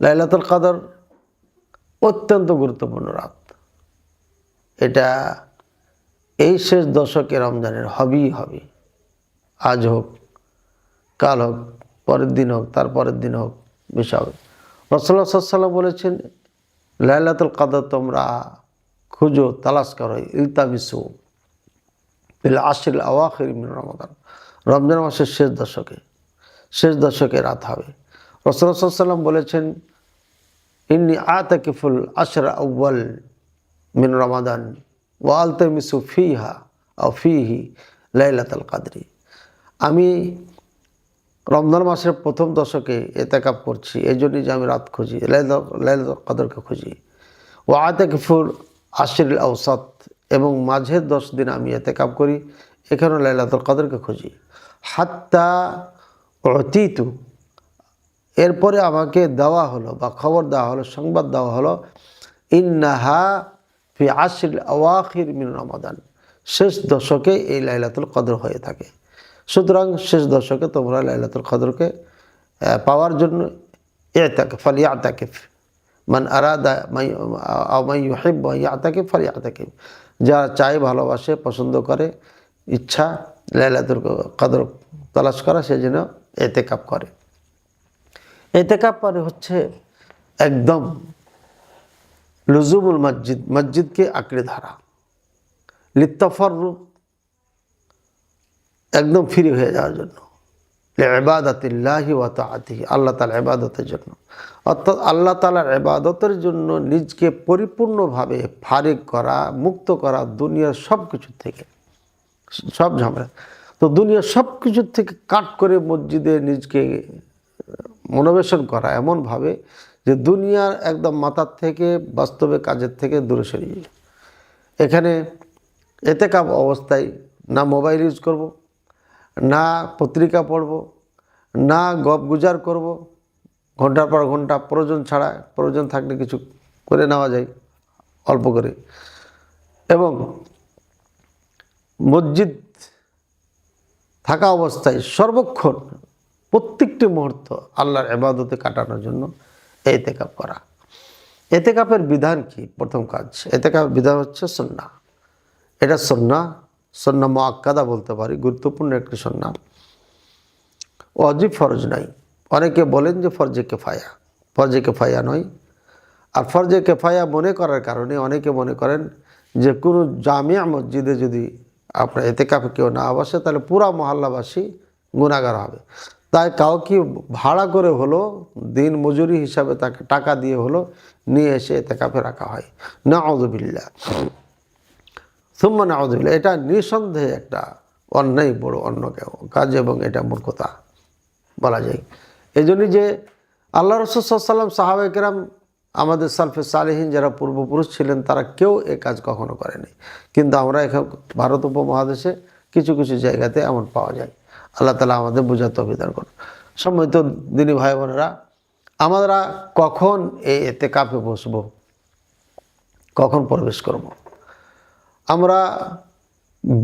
লাইলাতুল কদর অত্যন্ত গুরুত্বপূর্ণ রাত। এটা এই শেষ দশকে রমজানের হবেই হবে। আজ হোক, কাল হোক, পরের দিন হোক, তার পরের দিন হোক, বেশি হবে। রাসূলুল্লাহ সাল্লাল্লাহু আলাইহি ওয়াসাল্লাম বলেছেন, লাইলাতুল কদর তোমরা খুঁজো, তালাশ করো, ইলতামিসু ফিল আশরিল আওয়াখির মিন রমাদান। রমজান মাসের শেষ দশকে রাত হবে। রাসূলুল্লাহ সাল্লাল্লাহু আলাইহি ওয়াসাল্লাম বলেছেন, ইন্নী আতাকিফুল আশরা আউয়াল মিন রমাদান ওয়া আলতামিসু ফিহা আও ফিহি লাইলাতুল কদরি। আমি রমজান মাসের প্রথম দশকে এতেকাফ করছি, এই জন্যই যে আমি রাত খুঁজি, লাইলাতুল কদরকে খুঁজি। ওয়া আতাকিফুল আশরিল আওসাত, এবং মাঝের 10 দিন আমি এতেকাফ করি, এখানেও লাইলাতুল কদরকে খুঁজি। হাত্তা উতিতু, এরপরে আমাকে দেওয়া হলো বা খবর দেওয়া হলো, সংবাদ দেওয়া হলো, ইন্নাহা ফি আশরিল আওয়াখির মিন রমাদান, শেষ দশকে এই লাইলাতুল কদর হয়ে থাকে। সুতরাং শেষ দশকে তোমরা লাইলাতুল কদরকে পাওয়ার জন্য ফালিয়াতাকিফ মান আরাদা মান ইউহিব্বু আন ইয়াতাকিফ ফালিয়াতাকিফ, যারা চায়, ভালোবাসে, পছন্দ করে, ইচ্ছা লাইলাতুল কদর তালাশ করা, সে যেন এতেকাফ করে। এতেকাফ মানে হচ্ছে একদম লুজুমুল মসজিদ, মসজিদকে আঁকড়ে ধরা, লিত্তাফাররুক, একদম ফ্রি হয়ে যাওয়ার জন্য, লিইবাদাতিল্লাহি ওয়া তাআতিহি, আল্লাহ তাআলার ইবাদতের জন্য। অর্থাৎ আল্লাহ তাআলার ইবাদতের জন্য নিজকে পরিপূর্ণভাবে ফারিগ করা, মুক্ত করা দুনিয়ার সব কিছুর থেকে, সব ঝামেলা। তো দুনিয়ার সব কিছুর থেকে কাট করে মসজিদে নিজকে মনোবেশন করা এমনভাবে যে দুনিয়ার একদম মাথার থেকে, বাস্তবে কাজের থেকে দূরে সরিয়ে। এখানে এতেকাফ অবস্থায় না মোবাইল ইউজ করব, না পত্রিকা পড়ব, না গপগুজার করব, ঘন্টার পর ঘন্টা প্রয়োজন ছাড়া, প্রয়োজন থাকলে কিছু করে নেওয়া যায় অল্প করে, এবং মসজিদ থাকা অবস্থায় সর্বক্ষণ প্রত্যেকটি মুহূর্ত আল্লাহর ইবাদতে কাটানোর জন্য এতেকাফ করা। এতেকাফের বিধান কি? প্রথম কাজ, এতেকাফের বিধান হচ্ছে সুন্নাহ। এটা সুন্নাহ মুআক্কাদা বলতে পারি, গুরুত্বপূর্ণ একটি সুন্নাহ, ওয়াজিব ফরজ নাই। অনেকে বলেন যে ফরজে কেফায়া নয়। আর ফরজে কেফায়া মনে করার কারণে অনেকে মনে করেন যে কোনো জামিয়া মসজিদে যদি আপনার এতেকাফে কেউ না বসে, তাহলে পুরা মহল্লাবাসী গুনাহগার হবে। তাই কাউকে ভাড়া করে হলো, দিন মজুরি হিসাবে তাকে টাকা দিয়ে হলো নিয়ে এসে এতেকাফে রাখা হয়। নাউযুবিল্লাহ, সুম্মা নাউযুবিল্লাহ। এটা নিঃসন্দেহে একটা অন্যায়, বড় অন্য কাজ, এবং এটা মূর্খতা বলা যায়। এই জন্যই যে আল্লাহ রাসূল সাল্লাল্লাহু আলাইহি ওয়াসাল্লাম, সাহাবায়ে কেরাম, আমাদের সালফে সালেহিন যারা পূর্বপুরুষ ছিলেন, তারা কেউ এ কাজ কখনো করেনি। কিন্তু আমরা এখন ভারত উপমহাদেশে কিছু কিছু জায়গাতে এমন পাওয়া যায়। আল্লাহ তাআলা আমাদের বোঝার তৌফিক দান করুন। সম্মানিত দিনী ভাই বোনেরা, আমরা কখন এই এতেকাফে বসবো, কখন প্রবেশ করব? আমরা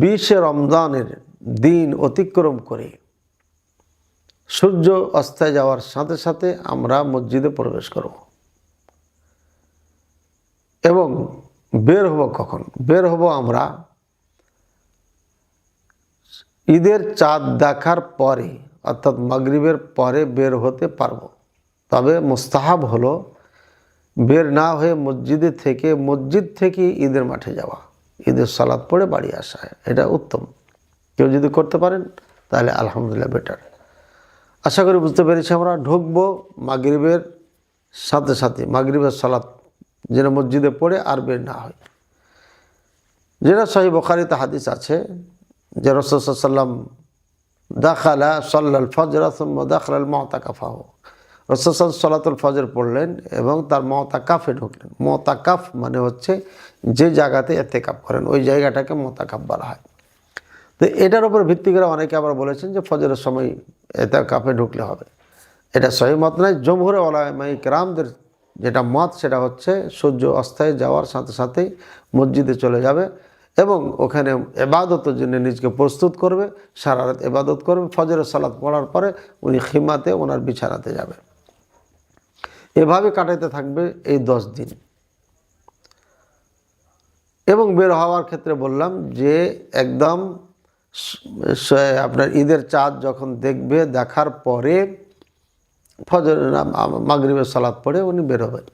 20 রমজানের দিন অতিক্রম করে সূর্য অস্তে যাওয়ার সাথে সাথে আমরা মসজিদে প্রবেশ করব, এবং বের হব কখন? বের হব আমরা ঈদের চাঁদ দেখার পরে, অর্থাৎ মাগরিবের পরে বের হতে পারব। তবে মুস্তাহাব হলো বের না হয়ে মসজিদ থেকে ঈদের মাঠে যাওয়া, ঈদের সালাত পড়ে বাড়ি আসা, এটা উত্তম। কেউ যদি করতে পারেন তাহলে আলহামদুলিল্লাহ, বেটার। আশা করি বুঝতে পেরেছি। আমরা ঢুকবো মাগরিবের সাথে সাথে, মাগরিবের সালাত যেন মসজিদে পড়ে আর বের না হয়। যেটা সহিহ বুখারীতে হাদিস আছে যে রাসূল সাল্লাল্লাহু আলাইহি ওয়াসাল্লাম দাখালা সাল্লাল ফজর সুম্মা দাখালাল মুতাকাফাহু, রাসূল সাল্লাল্লাহু সালাতুল ফজর পড়লেন এবং তার মুতাকাফে ঢুকলেন। মুতাকাফ মানে হচ্ছে যে জায়গাতে ইতিকাফ করেন, ওই জায়গাটাকে মুতাকাফ বলা হয়। তো এটার উপর ভিত্তি করে অনেকে আবার বলেছেন যে ফজরের সময় ইতিকাফে ঢুকলে হবে। এটা সহিহ মত নয়। জমহুরে উলামায়ে কেরামদের যেটা মত, সেটা হচ্ছে সূর্য অস্তায় যাওয়ার সাথে সাথেই মসজিদে চলে যাবে এবং ওখানে ইবাদতের জন্য নিজকে প্রস্তুত করবে, সারা রাত ইবাদত করবে। ফজরের সালাত পড়ার পরে উনি খিমাতে, ওনার বিছানাতে যাবে। এভাবে কাটাইতে থাকবে এই 10 দিন। এবং বের হওয়ার ক্ষেত্রে বললাম যে একদম আপনার ঈদের চাঁদ যখন দেখবে, দেখার পরে ফজর মাগরিবের সালাত পড়ে উনি বের হবেন,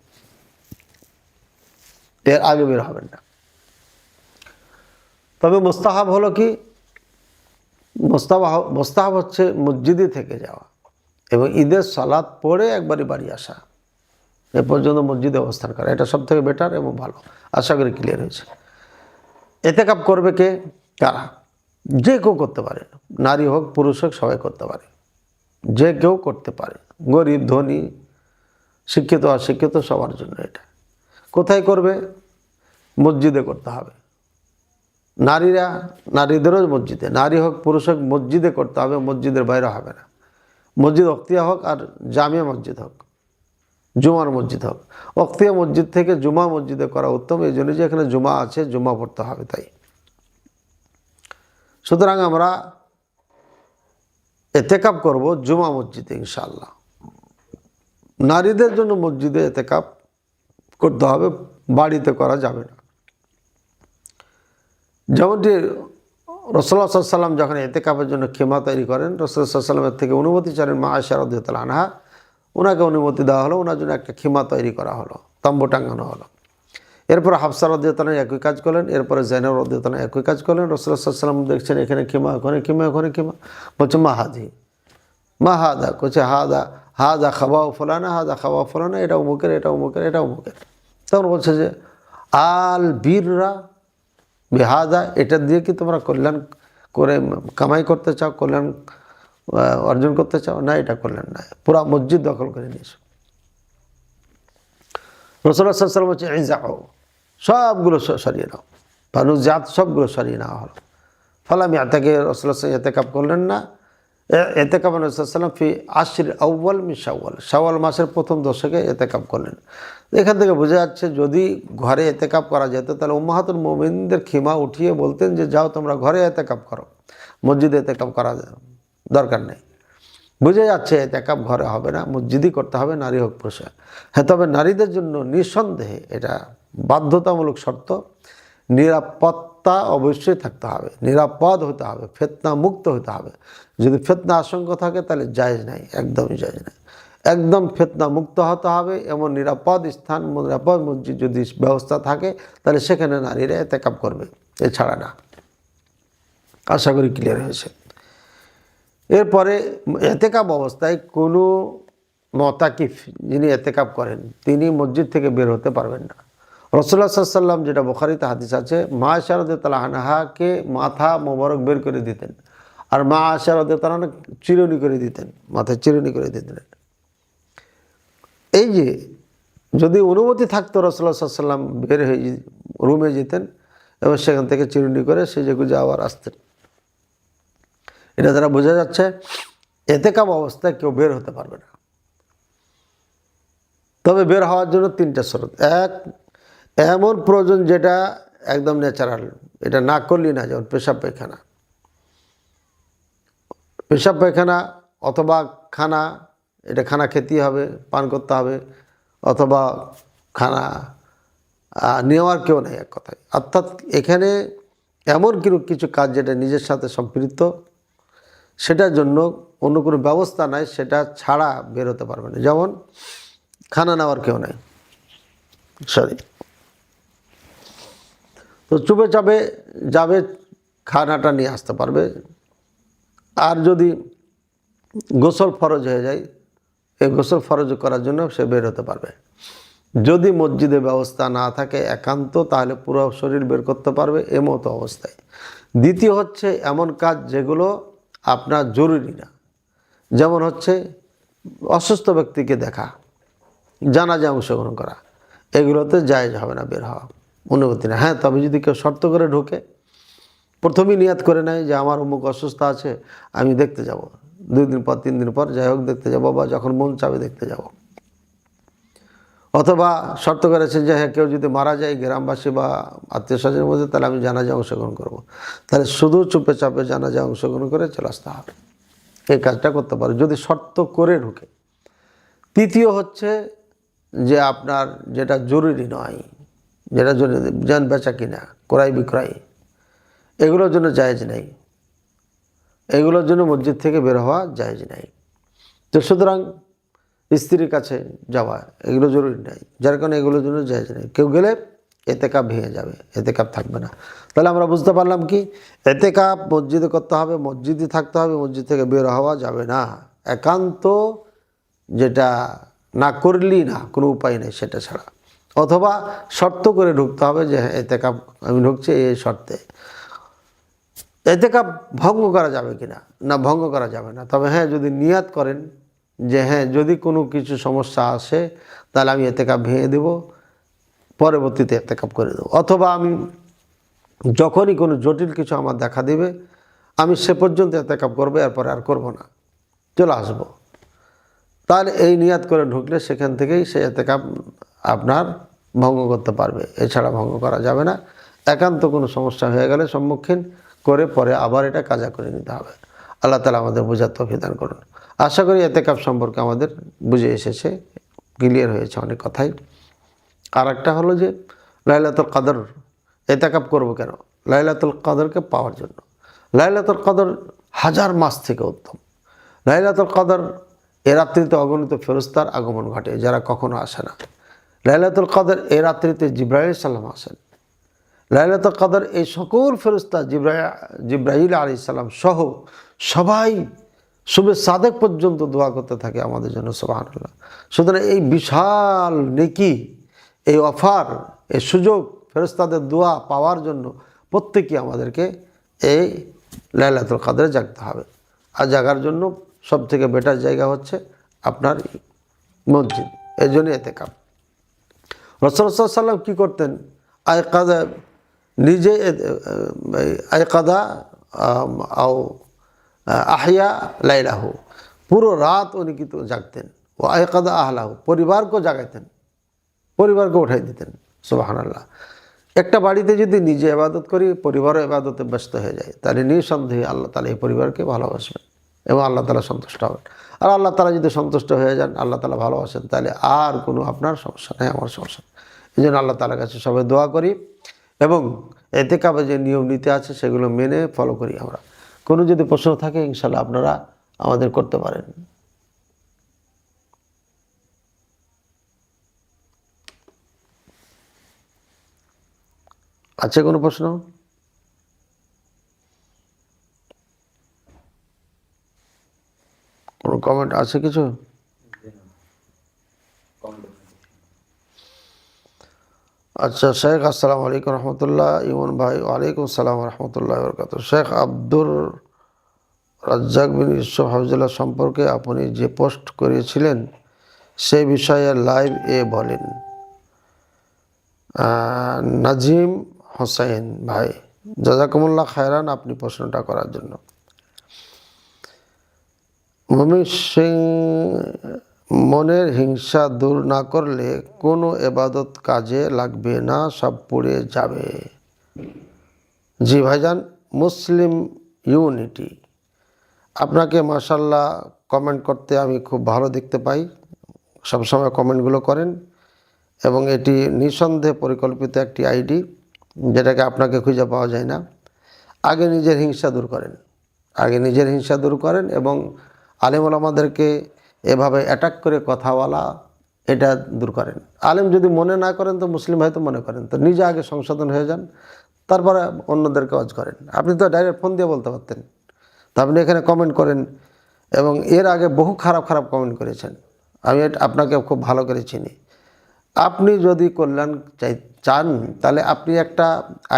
এর আগে বের হবেন না। তবে মুস্তাহাব হলো কি, মুস্তাহাব হচ্ছে মসজিদে থেকে যাওয়া এবং ঈদের সালাত পড়ে একবারই বাড়ি আসা, এ পর্যন্ত মসজিদে অবস্থান করা, এটা সব থেকে বেটার এবং ভালো। আশা করি ক্লিয়ার হয়েছে। এতেকাপ করবে কে, কারা? যে কেউ করতে পারে, নারী হোক পুরুষ হোক সবাই করতে পারে, যে কেউ করতে পারে, গরিব ধনী শিক্ষিত অশিক্ষিত সবার জন্য এটা। কোথায় করবে? মসজিদে করতে হবে। নারীদেরও মসজিদে, নারী হোক পুরুষ হোক মসজিদে করতে হবে, মসজিদের বাইরে হবে না। মসজিদ ওক্তিয়া হোক আর জামিয়া মসজিদ হোক, জুমার মসজিদ হোক। ওক্তিয়া মসজিদ থেকে জুমা মসজিদে করা উত্তম, এই জন্য যে এখানে জুমা আছে, জুমা পড়তে হবে তাই। সুতরাং আমরা এতেকাপ করব জুমা মসজিদে ইনশাআল্লাহ। নারীদের জন্য মসজিদে এতেকাপ করতে হবে, বাড়িতে করা যাবে না। যেমনটি রাসূলুল্লাহ সাল্লাল্লাহু আলাইহি ওয়াসাল্লাম যখন এতেকাপের জন্য খেমা তৈরি করেন, রাসূলুল্লাহ সাল্লাল্লাহু আলাইহি ওয়াসাল্লামের থেকে অনুমতি চাইলেন মা আয়েশা রাদিয়াল্লাহু আনহা, ওনাকে অনুমতি দেওয়া হলো, ওনার জন্য একটা খেমা তৈরি করা হলো, তাম্বু টাঙানো হলো। এরপর হাফসা রাদিয়াল্লাহু আনহা একই কাজ করলেন, এরপরে যায়েনব রাদিয়াল্লাহু আনহা একই কাজ করলেন। রাসূলুল্লাহ সাল্লাল্লাহু আলাইহি ওয়াসাল্লাম দেখছেন এখানে খেমা, ওখানে খেমা, ওখানে খেমা, বলছে মা হাদি মা হাদা, করছে হাদা হাদা খাওয়াও ফলানা, হাদা খাওয়াও ফলানা, এটা অমুকের, এটা অমুকের, এটা অমুকের। তখন বলছে যে আল বীররা বেহাদা, এটা দিয়ে কি তোমরা কল্যাণ করে কামাই করতে চাও, কল্যাণ অর্জন করতে চাও? না, এটা কল্যাণ না, পুরা মসজিদ দখল করে নিয়েছো। রাসূলুল্লাহ সাল্লাল্লাহু আলাইহি ওয়াসাল্লাম হচ্ছে ইজাও, সবগুলো সরিয়ে নাও, বানুজাত সবগুলো সরিয়ে নেওয়া হলো। ফালাম ইয়াতাকে রাসূলুল্লাহ সাল্লাল্লাহু আলাইহি ওয়াসাল্লাম এতেকাপ করলেন না। এতেকাপ রাসূলুল্লাহ সাল্লাল্লাহু আলাইহি ওয়াসাল্লাম ফি আশর আউয়াল মিন শাওয়াল, শাওয়াল মাসের প্রথম দশকে এতেকাপ করলেন। এখান থেকে বোঝা যাচ্ছে যদি ঘরে এতেকাপ করা যেত তাহলে উম্মাহাতুল মুমিনিনদের খিমা উঠিয়ে বলতেন যে যাও তোমরা ঘরে এতেকাপ করো, মসজিদে এতেকাপ করা দরকার নেই। বোঝা যাচ্ছে এতেকাপ ঘরে হবে না, মসজিদই করতে হবে, নারী হোক পুরুষ। হ্যাঁ, তবে নারীদের জন্য নিঃসন্দেহে এটা বাধ্যতামূলক শর্ত, নিরাপত্তা অবশ্যই থাকতে হবে, নিরাপদ হতে হবে, ফিতনা মুক্ত হতে হবে। যদি ফিতনা আশঙ্কা থাকে তাহলে জায়েজ নাই, একদমই জায়েজ নাই। একদম ফিতনা মুক্ত হতে হবে, এমন নিরাপদ স্থান, নিরাপদ মসজিদ যদি ব্যবস্থা থাকে তাহলে সেখানে নারীরা এতেকাপ করবে, এছাড়া না। আশা করি ক্লিয়ার হয়েছে। এরপরে এতেকাপ অবস্থায় কোনো মুতাকিফ যিনি এতেকাপ করেন তিনি মসজিদ থেকে বের হতে পারবেন না। রাসূলুল্লাহ সাল্লাল্লাহু আলাইহি ওয়াসাল্লাম, যেটা বুখারীতে হাদিস আছে, মা আয়েশা রাদিয়াল্লাহু আনহাকে মাথা মোবারক বের করে দিতেন, আর মা আয়েশা রাদিয়াল্লাহু আনহা চিরুনি করে দিতেন, মাথায় চিরুনি করে দিতেন। এই যে যদি অনুমতি থাকতো রাসূলুল্লাহ সাল্লাল্লাহু আলাইহি ওয়াসাল্লাম বের হয়ে রুমে যেতেন এবং সেখান থেকে চিরুনি করে সেজে গুজে আবার আসতেন। এটা দ্বারা বোঝা যাচ্ছে এতেকাপ অবস্থায় কেউ বের হতে পারবে না। তবে বের হওয়ার জন্য 3টা শর্ত। এক, এমন প্রয়োজন যেটা একদম ন্যাচারাল, এটা না করলেই না, যেমন পেশাব পায়খানা, পেশাব পায়খানা অথবা খানা, এটা খানা খেতেই হবে, পান করতে হবে, অথবা খানা নেওয়ার কেউ নেই এক কথায়। অর্থাৎ এখানে এমন কিছু কাজ যেটা নিজের সাথে সম্পৃক্ত, সেটার জন্য অন্য কোনো ব্যবস্থা নাই, সেটা ছাড়া বের হতে পারবে না। যেমন খানা নেওয়ার কেউ নাই, তো চুপে চাপে যাবে, খানাটা নিয়ে আসতে পারবে। আর যদি গোসল ফরজ হয়ে যায়, এই গোসল ফরজ করার জন্য সে বের হতে পারবে। যদি মসজিদে ব্যবস্থা না থাকে একান্ত, তাহলে পুরো শরীর বের করতে পারবে এমতো অবস্থায়। দ্বিতীয় হচ্ছে এমন কাজ যেগুলো আপনার জরুরি না, যেমন হচ্ছে অসুস্থ ব্যক্তিকে দেখা, জানাজা অংশগ্রহণ করা, এগুলোতে জায়েজ হবে না বের হওয়া, অনুমতি না। হ্যাঁ, তবে যদি কেউ শর্ত করে ঢোকে, প্রথমেই নিয়াত করে নেয় যে আমার অমুক অসুস্থ আছে, আমি দেখতে যাব, 2 দিন পর 3 দিন পর যাই হোক দেখতে যাব, বা যখন মন চাবে দেখতে যাব। অথবা শর্ত করেছেন যে হ্যাঁ, কেউ যদি মারা যায় গ্রামবাসী বা আত্মীয় স্বজনের মধ্যে, তাহলে আমি জানাজা অংশগ্রহণ করব। তাহলে শুধু চুপে চাপে জানাজা অংশগ্রহণ করে চলে আসতে হবে, এই কাজটা করতে পারে যদি শর্ত করে ঢুকে। তৃতীয় হচ্ছে যে আপনার যেটা জরুরি নয়, যেটা জরুরি, যেন বেচা কিনা, ক্রয় বিক্রয়, এগুলোর জন্য জায়েজ নেই, এগুলোর জন্য মসজিদ থেকে বের হওয়া জায়েজ নেই। তো সুতরাং স্ত্রীর কাছে যাওয়া এগুলো জরুরি নাই, যার কারণে এগুলোর জন্য জায়েজ নেই। কেউ গেলে এতেকাপ ভেঙে যাবে, এতেকাপ থাকবে না। তাহলে আমরা বুঝতে পারলাম কি, এতেকাপ মসজিদে করতে হবে, মসজিদে থাকতে হবে, মসজিদ থেকে বের হওয়া যাবে না। একান্ত যেটা না করলেই না, কোনো উপায় নেই সেটা ছাড়া। অথবা শর্ত করে ঢুকতে হবে যে হ্যাঁ এতেকাপ আমি ঢুকছি এই শর্তে। এতেকাপ ভঙ্গ করা যাবে কিনা, না ভঙ্গ করা যাবে না। তবে হ্যাঁ যদি নিয়াত করেন যে হ্যাঁ যদি কোনো কিছু সমস্যা আসে তাহলে আমি এতেকাপ ভেঙে দেব, পরবর্তীতে এতেকাপ করে দেবো, অথবা আমি যখনই কোনো জটিল কিছু আমার দেখা দেবে আমি সে পর্যন্ত এতেকাপ করবো, এরপরে আর করব না, চলে আসবো। তাহলে এই নিয়াত করে ঢুকলে সেখান থেকেই সে এতেকাপ আপনার ভঙ্গ করতে পারবে, এছাড়া ভঙ্গ করা যাবে না। একান্ত কোনো সমস্যা হয়ে গেলে সম্মুখীন করে পরে আবার এটা কাজা করে নিতে হবে। আল্লাহ তাআলা আমাদের বোঝার তৌফিক দান করুন। আশা করি এতেকাপ সম্পর্কে আমাদের বুঝে এসেছে, ক্লিয়ার হয়েছে অনেক কথাই। আর একটা হলো যে লাইলাতুল কদর, এতেকাপ করব কেন? লাইলাতুল কদরকে পাওয়ার জন্য। লাইলাতুল কদর হাজার মাস থেকে উত্তম। লাইলাতুল কদর এ রাত্রিতে অগণিত ফেরেশতার আগমন ঘটে যারা কখনো আসে না। লাইলাতুল কদর এ রাত্রিতে জিবরাইল সাল্লাম আসেন। লাইলাতুল কদর এই সকল ফেরেশতা জিবরাইল আলাইহিস সালাম সহ সবাই শুভে সাদেক পর্যন্ত দোয়া করতে থাকে আমাদের জন্য, সুবহানাল্লাহ। সুতরাং এই বিশাল নেকি, এই অফার, এই সুযোগ ফেরেশতাদের দোয়া পাওয়ার জন্য প্রত্যেকেই আমাদেরকে এই লাইলাতুল কদরে জাগতে হবে। আর জাগার জন্য সবথেকে বেটার জায়গা হচ্ছে আপনার মসজিদ। এই জন্য এতেকাপ। রাসূল সাল্লাল্লাহু আলাইহি ওয়াসাল্লাম কী করতেন? আয়কাদা নিজে আয়কাদা আও আহিয়া লাইলাহু, পুরো রাত উনি কিন্তু জাগতেন। ও আয়কাদা আহলাহু, পরিবারকেও জাগাইতেন, পরিবারকে উঠাই দিতেন, সুবহানাল্লাহ। একটা বাড়িতে যদি নিজে ইবাদত করি, পরিবারও ইবাদতে ব্যস্ত হয়ে যায়, তাহলে নিঃসন্দেহে আল্লাহ তাআলা এই পরিবারকে ভালোবাসবেন এবং আল্লাহ তাআলা সন্তুষ্ট হবেন। আর আল্লাহ তাআলা যদি সন্তুষ্ট হয়ে যান, আল্লাহ তাআলা ভালোবাসেন, তাহলে আর কোনো আপনার সমস্যা নেই, আমার সমস্যা নেই। এই জন্য আল্লাহ তাআলার কাছে সবাই দোয়া করি এবং এতেকাবে যে নিয়ম নীতি আছে সেগুলো মেনে ফলো করি আমরা। কোনো যদি প্রশ্ন থাকে ইনশাআল্লাহ আপনারা আমাদের করতে পারেন। আছে কোনো প্রশ্ন? কোনো কমেন্ট আছে কিছু? আচ্ছা শেখ, আসসালামু আলাইকুম রহমতুল্লাহ। ইমন ভাই, ওয়ালাইকুম আসসালাম রহমতুল্লাহ বরকাতুহ। শেখ আব্দুর রাজ্জাক বিন ইউসুফ হাফিজুল্লাহ সম্পর্কে আপনি যে পোস্ট করেছিলেন সেই বিষয়ে লাইভ এ বলেন। নাজিম হোসেন ভাই, জাযাকুমুল্লাহ খায়রান আপনি প্রশ্নটা করার জন্য। মনের হিংসা দূর না করলে কোনো এবাদত কাজে লাগবে না, সব পুড়ে যাবে। জি ভাইজান, মুসলিম ইউনিটি, আপনাকে মাশাআল্লাহ কমেন্ট করতে আমি খুব ভালো দেখতে পাই, সবসময় কমেন্টগুলো করেন এবং এটি নিঃসন্দেহে পরিকল্পিত একটি আইডি, যেটাকে আপনাকে খুঁজে পাওয়া যায় না। আগে নিজের হিংসা দূর করেন, আগে নিজের হিংসা দূর করেন এবং আলেম ওলামাদেরকে এভাবে অ্যাটাক করে কথা বলা এটা দূর করেন। আলেম যদি মনে না করেন তো মুসলিম হয়তো মনে করেন, তো নিজে আগে সংশোধন হয়ে যান, তারপরে অন্যদেরকে ওয়াজ করেন। আপনি তো ডাইরেক্ট ফোন দিয়ে বলতে পারতেন, তো আপনি এখানে কমেন্ট করেন এবং এর আগে বহু খারাপ খারাপ কমেন্ট করেছেন। আমি আপনাকে খুব ভালো করে চিনি। আপনি যদি কল্যাণ চান তাহলে আপনি একটা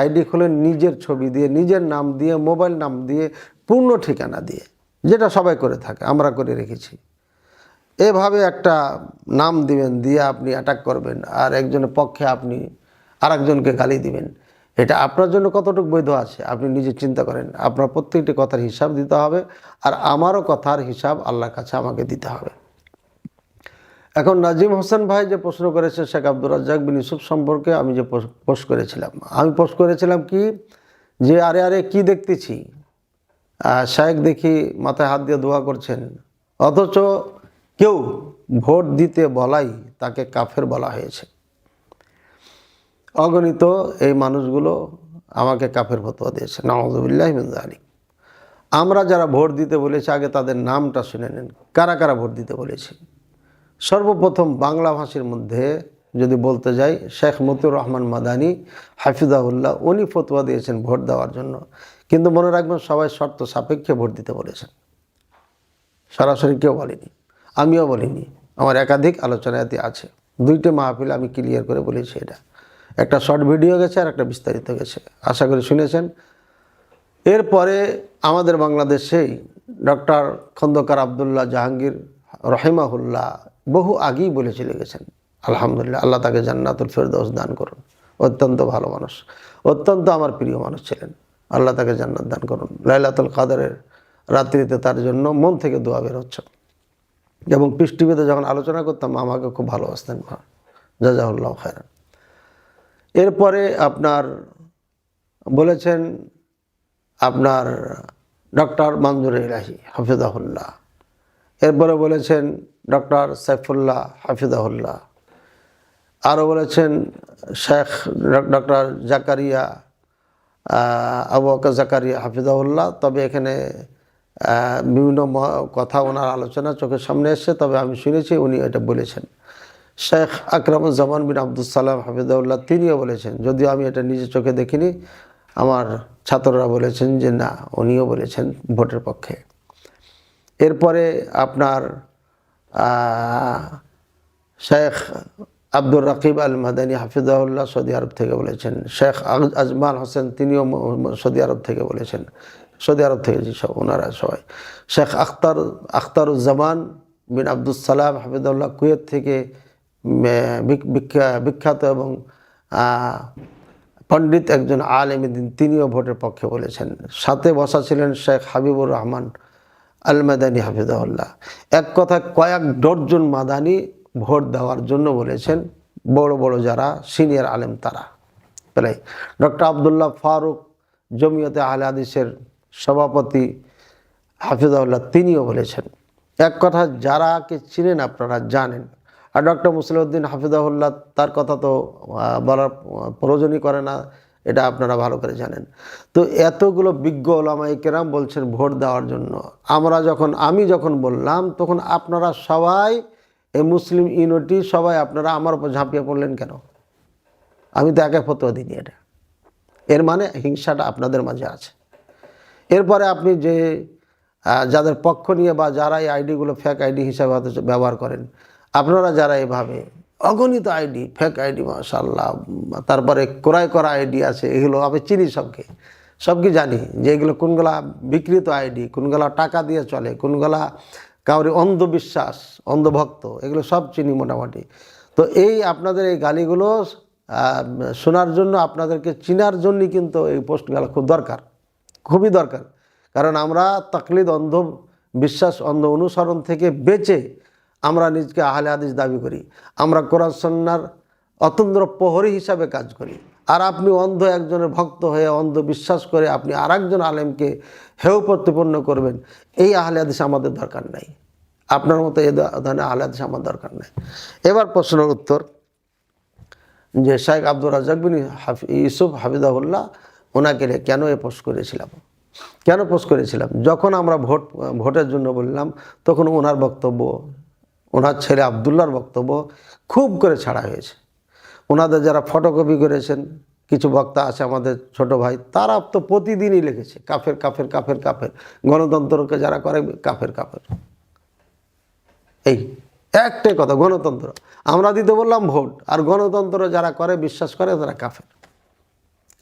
আইডি খুলেন নিজের ছবি দিয়ে, নিজের নাম দিয়ে, মোবাইল নাম দিয়ে, পূর্ণ ঠিকানা দিয়ে, যেটা সবাই করে থাকে, আমরা করে রেখেছি। এভাবে একটা নাম দিবেন, দিয়ে আপনি অ্যাটাক করবেন আর একজনের পক্ষে আপনি আরেকজনকে গালি দিবেন। এটা আপনার জন্য কতটুকু বৈধ আছে আপনি নিজে চিন্তা করেন। আপনার প্রত্যেকটি কথার হিসাব দিতে হবে, আর আমারও কথার হিসাব আল্লাহর কাছে আমাকে দিতে হবে। এখন নাজিম হোসেন ভাই যে প্রশ্ন করেছে শেখ আব্দুর রাজ্জাক বিন ইউসুফ সম্পর্কে, আমি যে পোস্ট করেছিলাম কি যে আরে কি দেখতেছি, শায়েখ দেখি মাথায় হাত দিয়ে দোয়া করছেন, অথচ কেউ ভোট দিতে বলাই তাকে কাফের বলা হয়েছে। অগণিত এই মানুষগুলো আমাকে কাফের ফতোয়া দিয়েছে, নাউযুবিল্লাহি মিন যালিক। আমরা যারা ভোট দিতে বলেছি আগে তাদের নামটা শুনে নেন, কারা কারা ভোট দিতে বলেছে। সর্বপ্রথম বাংলা ভাষীর মধ্যে যদি বলতে যাই, শেখ মতিউর রহমান মাদানী হাফিজাহুল্লাহ, উনি ফতোয়া দিয়েছেন ভোট দেওয়ার জন্য। কিন্তু মনে রাখবেন, সবাই শর্ত সাপেক্ষে ভোট দিতে বলেছেন, সরাসরি কেউ বলেনি, আমিও বলিনি। আমার একাধিক আলোচনাতে আছে, 2টে মাহফিল আমি ক্লিয়ার করে বলেছি। এটা একটা শর্ট ভিডিও গেছে আর একটা বিস্তারিত গেছে, আশা করি শুনেছেন। এরপরে আমাদের বাংলাদেশেই ডক্টর খন্দকার আবদুল্লাহ জাহাঙ্গীর রহিমাহুল্লাহ বহু আগেই বলে চলে গেছেন, আলহামদুলিল্লাহ, আল্লাহ তাকে জান্নাতুল ফেরদৌস দান করুন। অত্যন্ত ভালো মানুষ, অত্যন্ত আমার প্রিয় মানুষ ছিলেন, আল্লাহ তাকে জান্নাত দান করুন। লাইলাতুল কাদরের রাত্রিতে তার জন্য মন থেকে দোয়া বের হচ্ছে। এবং পিস টিভিতে যখন আলোচনা করতাম আমাকে খুব ভালোবাসতেন, জাযাহুল্লাহ খায়রান। এরপরে আপনার বলেছেন আপনার ডক্টর মঞ্জুর ইলাহি হাফিজাহুল্লাহ, এরপরে বলেছেন ডক্টর সাইফুল্লাহ হাফিজাহুল্লাহ, আরও বলেছেন শেখ ডক্টর জাকারিয়া আবু বকর জাকারিয়া হাফিজাহুল্লাহ। তবে এখানে বিভিন্ন কথা ওনার আলোচনা চোখের সামনে এসছে, তবে আমি শুনেছি উনি এটা বলেছেন। শেখ আকরামুজ্জামান বিন আব্দুল সালাম হাফিজাহুল্লাহ, তিনিও বলেছেন, যদিও আমি এটা নিজে চোখে দেখিনি, আমার ছাত্ররা বলেছেন যে না, উনিও বলেছেন ভোটের পক্ষে। এরপরে আপনার শেখ আব্দুর রাকিব আল মাদানী হাফিজাহুল্লাহ সৌদি আরব থেকে বলেছেন। শেখ আজমাল হোসেন, তিনিও সৌদি আরব থেকে বলেছেন, সৌদি আরব থেকে সব ওনারা সবাই। শেখ আখতারুজ্জামান বিন আব্দুল সালাম হাফিজাহুল্লাহ কুয়েত থেকে বিখ্যাত এবং পণ্ডিত একজন আলেম দিন, তিনিও ভোটের পক্ষে বলেছেন। সাথে বসা ছিলেন শেখ হাবিবুর রহমান আল মাদানী হাফিজাহুল্লাহ। এক কথা কয়েক ডজন মাদানী ভোট দেওয়ার জন্য বলেছেন, বড় বড় যারা সিনিয়র আলেম তারা প্রায়। ডক্টর আবদুল্লাহ ফারুক, জমিয়তে আহলে হাদিসের সভাপতি হাফিজাহুল্লাহ, তিনিও বলেছেন। এক কথা যারাকে চিনেন আপনারা জানেন। আর ডক্টর মুসলিউদ্দিন হাফিজাহুল্লাহ, তার কথা তো বলার প্রয়োজনই করে না, এটা আপনারা ভালো করে জানেন। তো এতগুলো বিজ্ঞ ওলামায়ে কেরাম বলছেন ভোট দেওয়ার জন্য। আমি যখন বললাম তখন আপনারা সবাই, এই মুসলিম ইউনিটি সবাই আপনারা আমার উপর ঝাঁপিয়ে পড়লেন কেন? আমি তো একা ফতোয়া দিইনি এটা। এর মানে হিংসাটা আপনাদের মাঝে আছে। এরপরে আপনি যে যাদের পক্ষ নিয়ে বা যারা এই আইডিগুলো ফেক আইডি হিসাবে ব্যবহার করেন, আপনারা যারা এভাবে অগণিত আইডি, ফেক আইডি, মাশাআল্লাহ, তারপরে ক্রয় করা আইডি আছে, এগুলো আমি চিনি, সবকে জানি যে এগুলো কোনগুলা বিকৃত আইডি, কোনগুলা টাকা দিয়ে চলে, কোনগুলা কাউরি অন্ধবিশ্বাস, অন্ধভক্ত, এগুলো সব চিনি মোটামুটি। তো এই আপনাদের এই গালিগুলো শোনার জন্য, আপনাদেরকে চিনার জন্যই কিন্তু এই পোস্টগুলো খুব দরকার, খুবই দরকার। কারণ আমরা তাকলিদ, অন্ধ বিশ্বাস, অন্ধ অনুসরণ থেকে বেঁচে আমরা নিজকে আহলে হাদিস দাবি করি। আমরা কোরআন সুন্নাহর অতন্দ্র প্রহরী হিসাবে কাজ করি। আর আপনি অন্ধ একজনের ভক্ত হয়ে অন্ধ বিশ্বাস করে আপনি আর একজন আলেমকে হেয় প্রতিপন্ন করবেন, এই আহলে হাদিস আমাদের দরকার নাই। আপনার মতো এই ধরনের আহলে হাদিস আমার দরকার নাই। এবার প্রশ্নের উত্তর, যে শেখ আব্দুর রাজ্জাক বিন ইউসুফ হাফিজাহুল্লাহ, ওনাকে কেন পোস্ট করেছিলাম? যখন আমরা ভোটের জন্য বললাম, তখন ওনার বক্তব্য, ওনার ছেলে আবদুল্লাহর বক্তব্য খুব করে ছাড়া হয়েছে। ওনাদের যারা ফটোকপি করেছেন কিছু বক্তা আছে, আমাদের ছোট ভাই, তারা তো প্রতিদিনই লিখেছে কাফের কাফের কাফের কাফের, গণতন্ত্রকে যারা করে কাফের কাফের। এই একটাই কথা, গণতন্ত্র আমরা দিতে বললাম ভোট, আর গণতন্ত্র যারা করে, বিশ্বাস করে, তারা কাফের।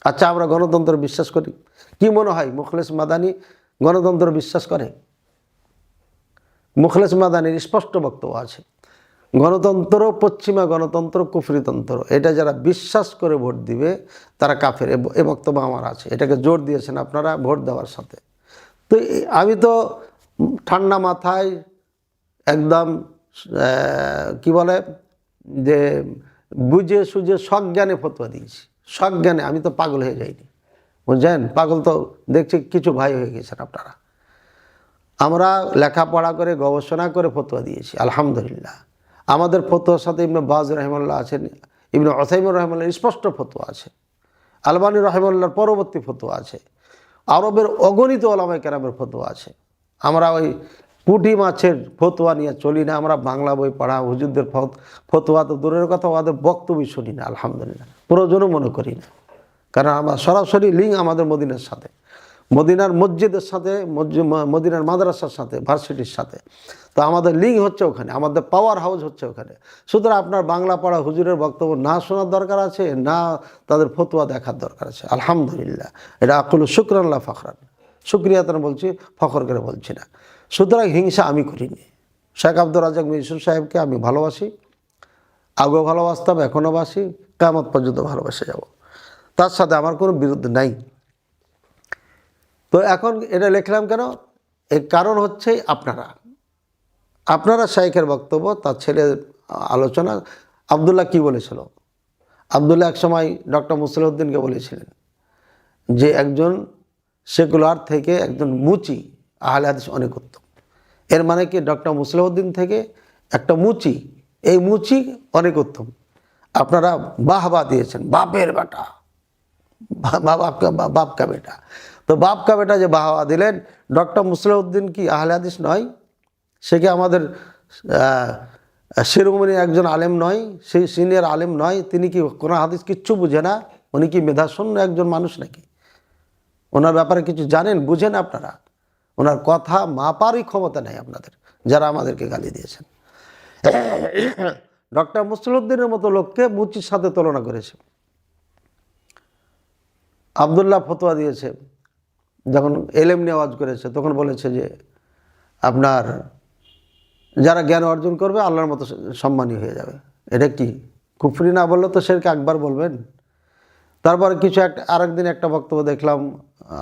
আচ্ছা, আমরা গণতন্ত্র বিশ্বাস করি? কি মনে হয় মুখলেস মাদানী গণতন্ত্র বিশ্বাস করে? মুখলেস মাদানীর স্পষ্ট বক্তব্য আছে, গণতন্ত্র পশ্চিমা গণতন্ত্র কুফরিতন্ত্র, এটা যারা বিশ্বাস করে ভোট দিবে তারা কাফের, এ বক্তব্য আমার আছে। এটাকে জোর দিয়েছেন আপনারা ভোট দেওয়ার সাথে। তো আমি তো ঠান্ডা মাথায় একদম কি বলে যে বুঝে সুঝে সজ্ঞানে ফতোয়া দিয়েছি, সজ্ঞানে। আমি তো পাগল হয়ে যাইনি, বুঝছেন? পাগল তো দেখছি কিছু ভাই হয়ে গেছেন আপনারা। আমরা লেখাপড়া করে, গবেষণা করে ফতোয়া দিয়েছি, আলহামদুলিল্লাহ। আমাদের ফতোয়ার সাথে ইবনে বাজ রাহিমাহুল্লাহ আছেন, ইবনে উসাইমিন রাহিমাহুল্লাহ স্পষ্ট ফতোয়া আছে, আলবানী রাহিমাহুল্লাহর পরবর্তী ফতোয়া আছে, আরবের অগণিত ওলামায়ে কেরামের ফতোয়া আছে। আমরা ওই পুঁটি মাছের ফতোয়া নিয়ে চলি না, আমরা বাংলা বই পড়া হুজুরদের ফতোয়া তো দূরের কথা, ওদের বক্তব্য শুনি না, আলহামদুলিল্লাহ প্রয়োজনও মনে করি না। কারণ আমরা সরাসরি লিঙ্ক আমাদের মদিনার সাথে, মদিনার মসজিদের সাথে, মদিনার মাদ্রাসার সাথে, ভার্সিটির সাথে। তো আমাদের লিঙ্ক হচ্ছে ওখানে, আমাদের পাওয়ার হাউস হচ্ছে ওখানে। সুতরাং আপনার বাংলা পড়া হুজুরের বক্তব্য না শোনার দরকার আছে, না তাদের ফতোয়া দেখার দরকার আছে। আলহামদুলিল্লাহ, এটা আকুলু শুকরান ফখরান, শুক্রিয়াতন বলছি, ফখর করে বলছি না। সুতরাং হিংসা আমি করিনি। শেখ আব্দুর রাজ্জাক মিশর সাহেবকে আমি ভালোবাসি, আগেও ভালোবাসতাম, এখনও বাসি, কিয়ামত পর্যন্ত ভালোবাসে যাব। তার সাথে আমার কোনো বিরোধ নাই। তো এখন এটা লিখলাম কেন? এর কারণ হচ্ছে আপনারা শাইখের বক্তব্য, তার ছেলে আলোচনা। আবদুল্লাহ কি বলেছিল? আবদুল্লাহ এক সময় ডক্টর মুসলিউদ্দিনকে বলেছিলেন যে একজন সেকুলার থেকে একজন মুচি আহলে হাদিস অনেক উত্তম। এর মানে কি? ডক্টর মুসলিউদ্দিন থেকে একটা মুচি, এই মুচি অনেক উত্তম। আপনারা বাহবা দিয়েছেন, বাপের বেটা, বাপকা বেটা। তো বাপকা বেটা যে বাহবা দিলেন, ডক্টর মুসলিউদ্দিন কি আহলে হাদিস নয়? সে কি আমাদের শিরোমণি একজন আলেম নয়? সেই সিনিয়র আলেম নয়? তিনি কি কোরআন হাদিস কিচ্ছু বুঝে না? উনি কি মেধাশূন্য একজন মানুষ নাকি? ওনার ব্যাপারে কিছু জানেন, বুঝেন আপনারা? ওনার কথা মাপারই ক্ষমতা নেই আপনাদের, যারা আমাদেরকে গালি দিয়েছেন। ডক্টর মুসলিউদ্দিনের মতো লোককে মুচির সাথে তুলনা করেছে। আবদুল্লাহ ফতোয়া দিয়েছে, যখন এলেম নিয়ে ওয়াজ করেছে, তখন বলেছে যে আপনার যারা জ্ঞান অর্জন করবে আল্লাহর মতো সম্মানী হয়ে যাবে। এটা কি কুফরি না বললে তো শিরক আকবার বলবেন? তারপরে কিছু আরেকদিন একটা বক্তব্য দেখলাম,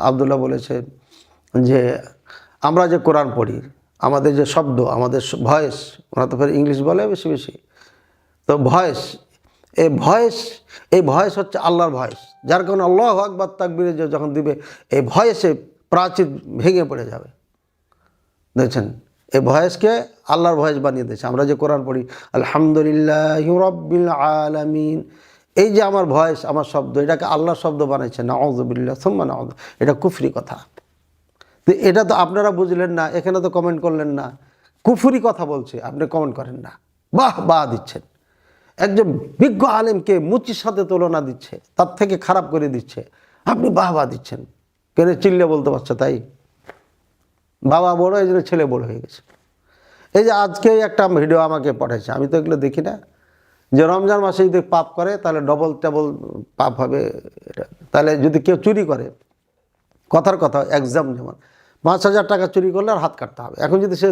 আবদুল্লাহ বলেছে যে আমরা যে কোরআন পড়ি, আমাদের যে শব্দ, আমাদের ভয়েস, ওরা তো ফের ইংলিশ বলে বেশি বেশি, তো ভয়েস, এই ভয়েস হচ্ছে আল্লাহর ভয়েস। যার কারণে আল্লাহু আকবার তাকবীরে যখন দিবে, এই ভয়েসে প্রাচীর ভেঙে পড়ে যাবে। দেখছেন, এই ভয়েসকে আল্লাহর ভয়েস বানিয়ে দিয়েছে। আমরা যে কোরআন পড়ি, আলহামদুলিল্লাহি রাব্বিল আলামিন, এই যে আমার ভয়েস, আমার শব্দ, এটাকে আল্লাহর শব্দ বানাইছে। নাউযুবিল্লাহ সুম্মা নাউযু, এটা কুফরি কথা। তো এটা তো আপনারা বুঝলেন না, এখানে তো কমেন্ট করলেন না। কুফরি কথা বলছে, আপনি কমেন্ট করেন না, বাহ দিচ্ছেন। একজন বিজ্ঞ আলেমকে মুচির সাথে তুলনা দিচ্ছে, তার থেকে খারাপ করে দিচ্ছে, আপনি বাহ দিচ্ছেন। কেন? চিল্লে বলতে পারছে তাই? বাবা বড়, এই জন্য ছেলে বড় হয়ে গেছে। এই যে আজকে একটা ভিডিও আমাকে পাঠাইছে, আমি তো এগুলো দেখি না, যে রমজান মাসে যদি পাপ করে তাহলে ডবল টেবল পাপ হবে। এটা তাহলে যদি কেউ চুরি করে, কথার কথা এক্সাম, যেমন 5,000 টাকা চুরি করলে আর হাত কাটতে হবে। এখন যদি সে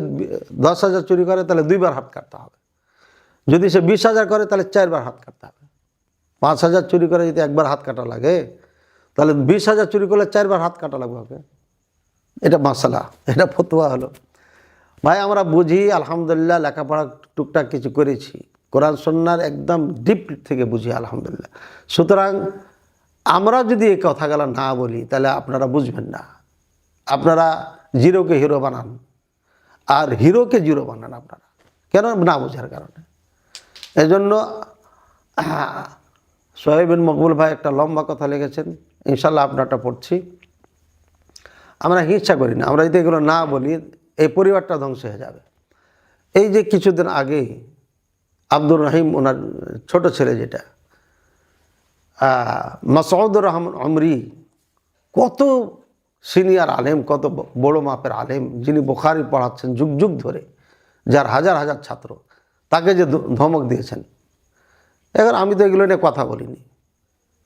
10,000 চুরি করে তাহলে 2 বার হাত কাটতে হবে। যদি সে 20,000 করে তাহলে 4 বার হাত কাটতে হবে। 5,000 চুরি করে যদি একবার হাত কাটা লাগে, তাহলে 20,000 চুরি করলে 4 বার হাত কাটা লাগবে ওকে। এটা মাসালা, এটা ফতোয়া হলো। ভাই আমরা বুঝি, আলহামদুলিল্লাহ, লেখাপড়া টুকটাক কিছু করেছি, কোরআন সুন্নাহর একদম ডিপ থেকে বুঝি, আলহামদুলিল্লাহ। সুতরাং আমরা যদি এই কথাগুলো না বলি তাহলে আপনারা বুঝবেন না। আপনারা জিরোকে হিরো বানান, আর হিরোকে জিরো বানান আপনারা, কেন? না বোঝার কারণে। এজন্য সোহেব বিন মকবুল ভাই একটা লম্বা কথা লিখেছেন, ইনশাল্লাহ আপনারটা পড়ছি। আমরা হিংসা করি না, আমরা যদি এগুলো না বলি এই পরিবারটা ধ্বংস হয়ে যাবে। এই যে কিছুদিন আগে আব্দুর রহিম, ওনার ছোট ছেলে যেটা মাসউদুর রহমান উমরি, কত সিনিয়র আলেম, কত বড় মাপের আলেম, যিনি বুখারী পড়াচ্ছেন যুগ যুগ ধরে, যার হাজার হাজার ছাত্র, তাকে যে ধমক দিয়েছেন। এখন আমি তো এগুলো নিয়ে কথা বলিনি,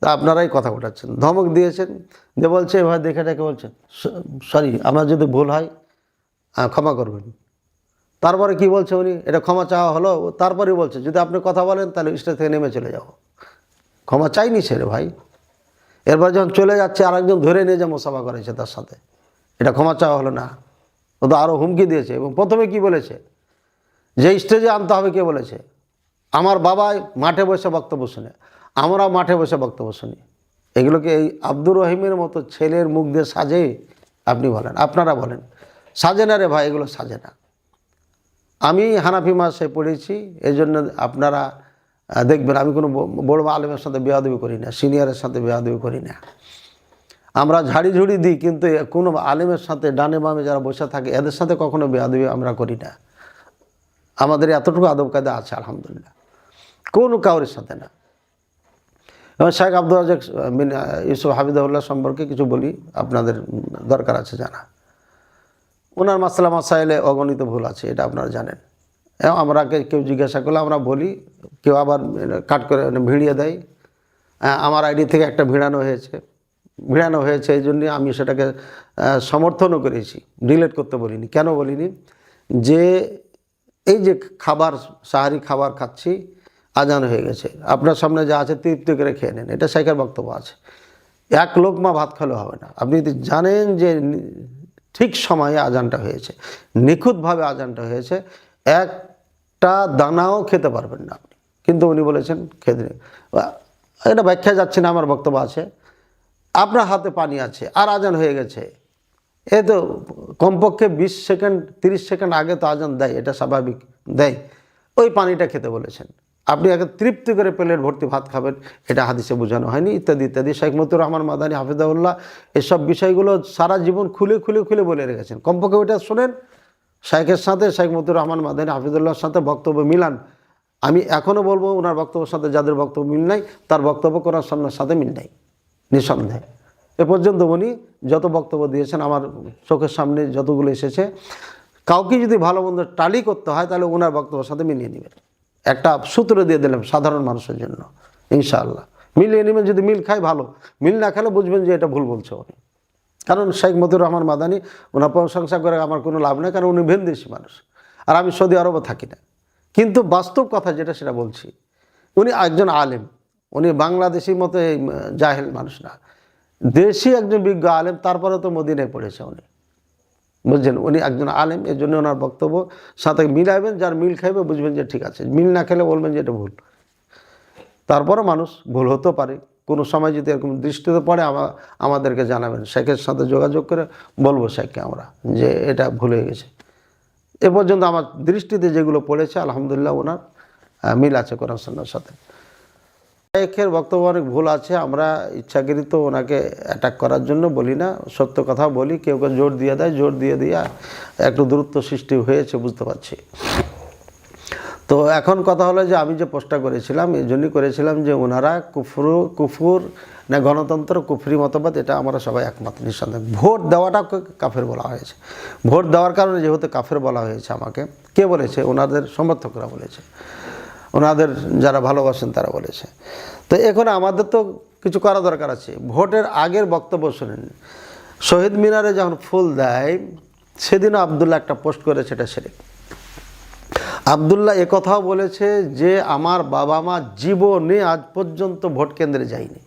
তা আপনারাই কথা উঠাচ্ছেন। ধমক দিয়েছেন যে বলছে, এভাবে দেখে দেখে বলছেন সরি, আমার যদি ভুল হয় ক্ষমা করবেন। তারপরে কি বলছে উনি, এটা ক্ষমা চাওয়া হলো, তারপরে বলছে যদি আপনি কথা বলেন তাহলে স্টেজ থেকে নেমে চলে যাও। ক্ষমা চাইনি ছেলে ভাই। এরপর যখন চলে যাচ্ছে, আরেকজন ধরে নিয়ে যে মোসাফা করেছে তার সাথে, এটা ক্ষমা চাওয়া হলো না? ও তো আরও হুমকি দিয়েছে। এবং প্রথমে কি বলেছে, যে স্টেজে আনতে হবে, কে বলেছে? আমার বাবা মাঠে বসে বক্তব্য শুনে, আমরাও মাঠে বসে বক্তব্য শুনি। এগুলোকে এই আব্দুর রহিমের মতো ছেলের মুখ দিয়ে সাজে? আপনি বলেন, আপনারা বলেন সাজে না রে ভাই? এগুলো সাজে না। আমি হানাফি মাসে পড়েছি, এই জন্য আপনারা দেখবেন আমি কোনো বড় আলেমের সাথে বেয়াদবি করি না, সিনিয়রের সাথে বেয়াদবি করি না। আমরা ঝাড়ি ঝুড়ি দিই, কিন্তু কোনো আলেমের সাথে ডানে বামে যারা বসে থাকে এদের সাথে কখনো বেয়াদবি আমরা করি না। আমাদের এতটুকু আদব কায়দা আছে আলহামদুলিল্লাহ, কোনো কাউরের সাথে না। এবং শেখ আব্দুল রাজ্জাক বিন ইউসুফ হাফিজাহুল্লাহ সম্পর্কে কিছু বলি, আপনাদের দরকার আছে জানা। ওনার মাসলা মাসাইলে অগণিত ভুল আছে, এটা আপনারা জানেন। এবং আমরা কেউ জিজ্ঞাসা করলে আমরা বলি, কেউ আবার কাট করে ভিড়িয়ে দেয়। আমার আইডি থেকে একটা ভিড়ানো হয়েছে এই জন্যে আমি সেটাকে সমর্থনও করেছি, ডিলিট করতে বলিনি। কেন বলিনি? যে এই যে খাবার, সাহারি খাবার খাচ্ছি, আজান হয়ে গেছে, আপনার সামনে যা আছে তৃপ্তি করে খেয়ে নেন, এটা শেখের বক্তব্য আছে। এক লোকমা ভাত খেলে হবে না। আপনি যদি জানেন যে ঠিক সময়ে আজানটা হয়েছে, নিখুঁতভাবে আজানটা হয়েছে, একটা দানাও খেতে পারবেন না আপনি। কিন্তু উনি বলেছেন খেতে, এটা ব্যাখ্যা যাচ্ছে না, আমার বক্তব্য আছে। আপনার হাতে পানি আছে আর আজান হয়ে গেছে, এ তো কমপক্ষে 20 সেকেন্ড 30 সেকেন্ড আগে তো আজান দেয়, এটা স্বাভাবিক দেয়। ওই পানিটা খেতে বলেছেন, আপনি আগে তৃপ্তি করে প্লেট ভর্তি ভাত খাবেন, এটা হাদিসে বোঝানো হয়নি, ইত্যাদি ইত্যাদি। শেখ মতিউর রহমান মাদানী হাফিজাহুল্লাহ এসব বিষয়গুলো সারা জীবন খুলে খুলে খুলে বলে রেখেছেন। কমপক্ষে ওইটা শোনেন, শেখের সাথে, শেখ মতিউর রহমান মাদানী হাফিজুল্লাহর সাথে বক্তব্য মিলান। আমি এখনও বলবো, ওনার বক্তব্যের সাথে যাদের বক্তব্য মিল নাই, তার বক্তব্য কোরআন সুন্নাহর সাথে মিল নাই, নিঃসন্দেহে। এ পর্যন্ত উনি যত বক্তব্য দিয়েছেন, আমার চোখের সামনে যতগুলো এসেছে, কাউকে যদি ভালো মন্দ টালি করতে হয় তাহলে ওনার বক্তব্যের সাথে মিলিয়ে নেবেন। একটা সূত্র দিয়ে দিলাম সাধারণ মানুষের জন্য, ইনশাআল্লাহ মিলিয়ে নেবেন। যদি মিল খায় ভালো, মিল না খেলে বুঝবেন যে এটা ভুল বলছে উনি। কারণ শেখ মতিউর রহমান মাদানী, ওনার প্রশংসা করে আমার কোনো লাভ নেই, কারণ উনি ভিনদেশী মানুষ, আর আমি সৌদি আরবও থাকি না। কিন্তু বাস্তব কথা যেটা সেটা বলছি, উনি একজন আলেম, উনি বাংলাদেশির মতো জাহেল মানুষ না, দেশি একজন বিজ্ঞ আলেম। তারপরে তো মদিনায় পড়েছে উনি, বুঝছেন? উনি একজন আলেম, এর জন্য ওনার বক্তব্য সাথে মিলাইবেন, যার মিল খাইবে বুঝবেন যে ঠিক আছে, মিল না খেলে বলবেন যে এটা ভুল। তারপরে মানুষ ভুল হতে পারে, কোনো সময় যদি এরকম দৃষ্টিতে পড়ে আমাদেরকে জানাবেন, শেখের সাথে যোগাযোগ করে বলবো শেখকে আমরা যে এটা ভুল হয়ে গেছে। এ পর্যন্ত আমার দৃষ্টিতে যেগুলো পড়েছে আলহামদুলিল্লাহ ওনার মিল আছে কোরআন সুন্নাহর সাথে। শেখের বক্তব্য অনেক ভুল আছে, আমরা ইচ্ছাকৃত ওনাকে অ্যাটাক করার জন্য বলি না, সত্য কথা বলি। কেউ কেউ জোর দিয়ে দেয়, জোর দিয়ে একটু দূরত্ব সৃষ্টি হয়েছে, বুঝতে পারছি। তো এখন কথা হলো যে আমি যে পোস্টটা করেছিলাম, এই জন্যই করেছিলাম যে ওনারা কুফুর না গণতন্ত্র, কুফরি মতবাদ, এটা আমরা সবাই একমত নিঃসন্দেহে। ভোট দেওয়াটা কাফের বলা হয়েছে, ভোট দেওয়ার কারণে যেহেতু কাফের বলা হয়েছে আমাকে, কে বলেছে? ওনাদের সমর্থকরা বলেছে, ওনাদের যারা ভালোবাসেন তারা বলেছে। তো এখন আমাদের তো কিছু করা দরকার আছে। ভোটের আগের বক্তব্য শুনেন, শহীদ মিনারে যখন ফুল দেয় সেদিনও আবদুল্লাহ একটা পোস্ট করেছে, এটা শিরক। আবদুল্লাহ একথাও বলেছে যে আমার বাবা মা জীবনে আজ পর্যন্ত ভোট কেন্দ্রে যায়নি।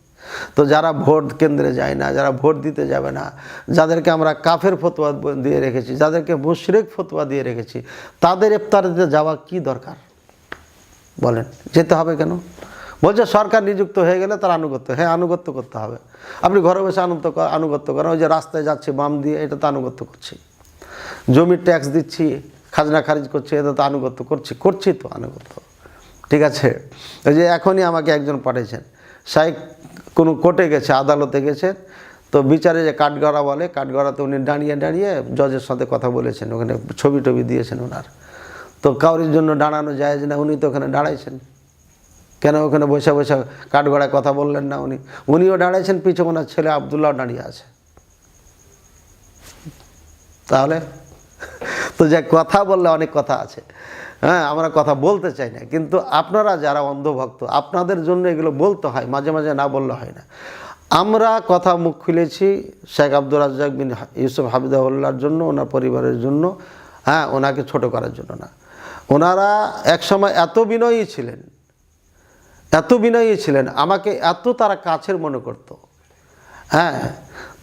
তো যারা ভোট কেন্দ্রে যায় না, যারা ভোট দিতে যাবে না, যাদেরকে আমরা কাফের ফতোয়া দিয়ে রেখেছি, যাদেরকে মুশরিক ফতোয়া দিয়ে রেখেছি, তাদের ইফতারিতে যাওয়া কি দরকার বলেন? যেতে হবে কেন? বলছে সরকার নিযুক্ত হয়ে গেলে তার আনুগত্য। হ্যাঁ, আনুগত্য করতে হবে। আপনি ঘরে বসে আনুগত্য করেন, ওই যে রাস্তায় যাচ্ছি বাম দিয়ে, এটা তো আনুগত্য করছি। জমির ট্যাক্স দিচ্ছি, খাজনা খারিজ করছি, এটা তো আনুগত্য করছি তো আনুগত্য, ঠিক আছে। ওই যে এখনই আমাকে একজন পাঠিয়েছেন, শাইখ কোনো কোর্টে গেছে, আদালতে গেছে, তো বিচারে যে কাঠগড়া বলে, কাঠগড়াতে উনি দাঁড়িয়ে দাঁড়িয়ে জজের সাথে কথা বলেছেন, ওখানে ছবি টবি দিয়েছেন ওনার। তো কাউরির জন্য দাঁড়ানো যায় না, উনি তো ওখানে দাঁড়াইছেন কেন? ওখানে বসে বসে কাঠগড়ায় কথা বললেন না উনিও দাঁড়াইছেন, পিছনে ওনার ছেলে আবদুল্লাহ দাঁড়িয়ে আছে। তাহলে তো যে কথা বললে অনেক কথা আছে, হ্যাঁ, আমরা কথা বলতে চাই না, কিন্তু আপনারা যারা অন্ধভক্ত, আপনাদের জন্য এগুলো বলতে হয়, মাঝে মাঝে না বললে হয় না। আমরা কথা মুখ খুলেছি শেখ আব্দুর রাজ্জাক বিন ইউসুফ হাফিজাহুল্লাহর জন্য, ওনার পরিবারের জন্য, হ্যাঁ, ওনাকে ছোট করার জন্য না। ওনারা একসময় এত বিনয়ী ছিলেন, আমাকে এত তারা কাছের মনে করত, হ্যাঁ,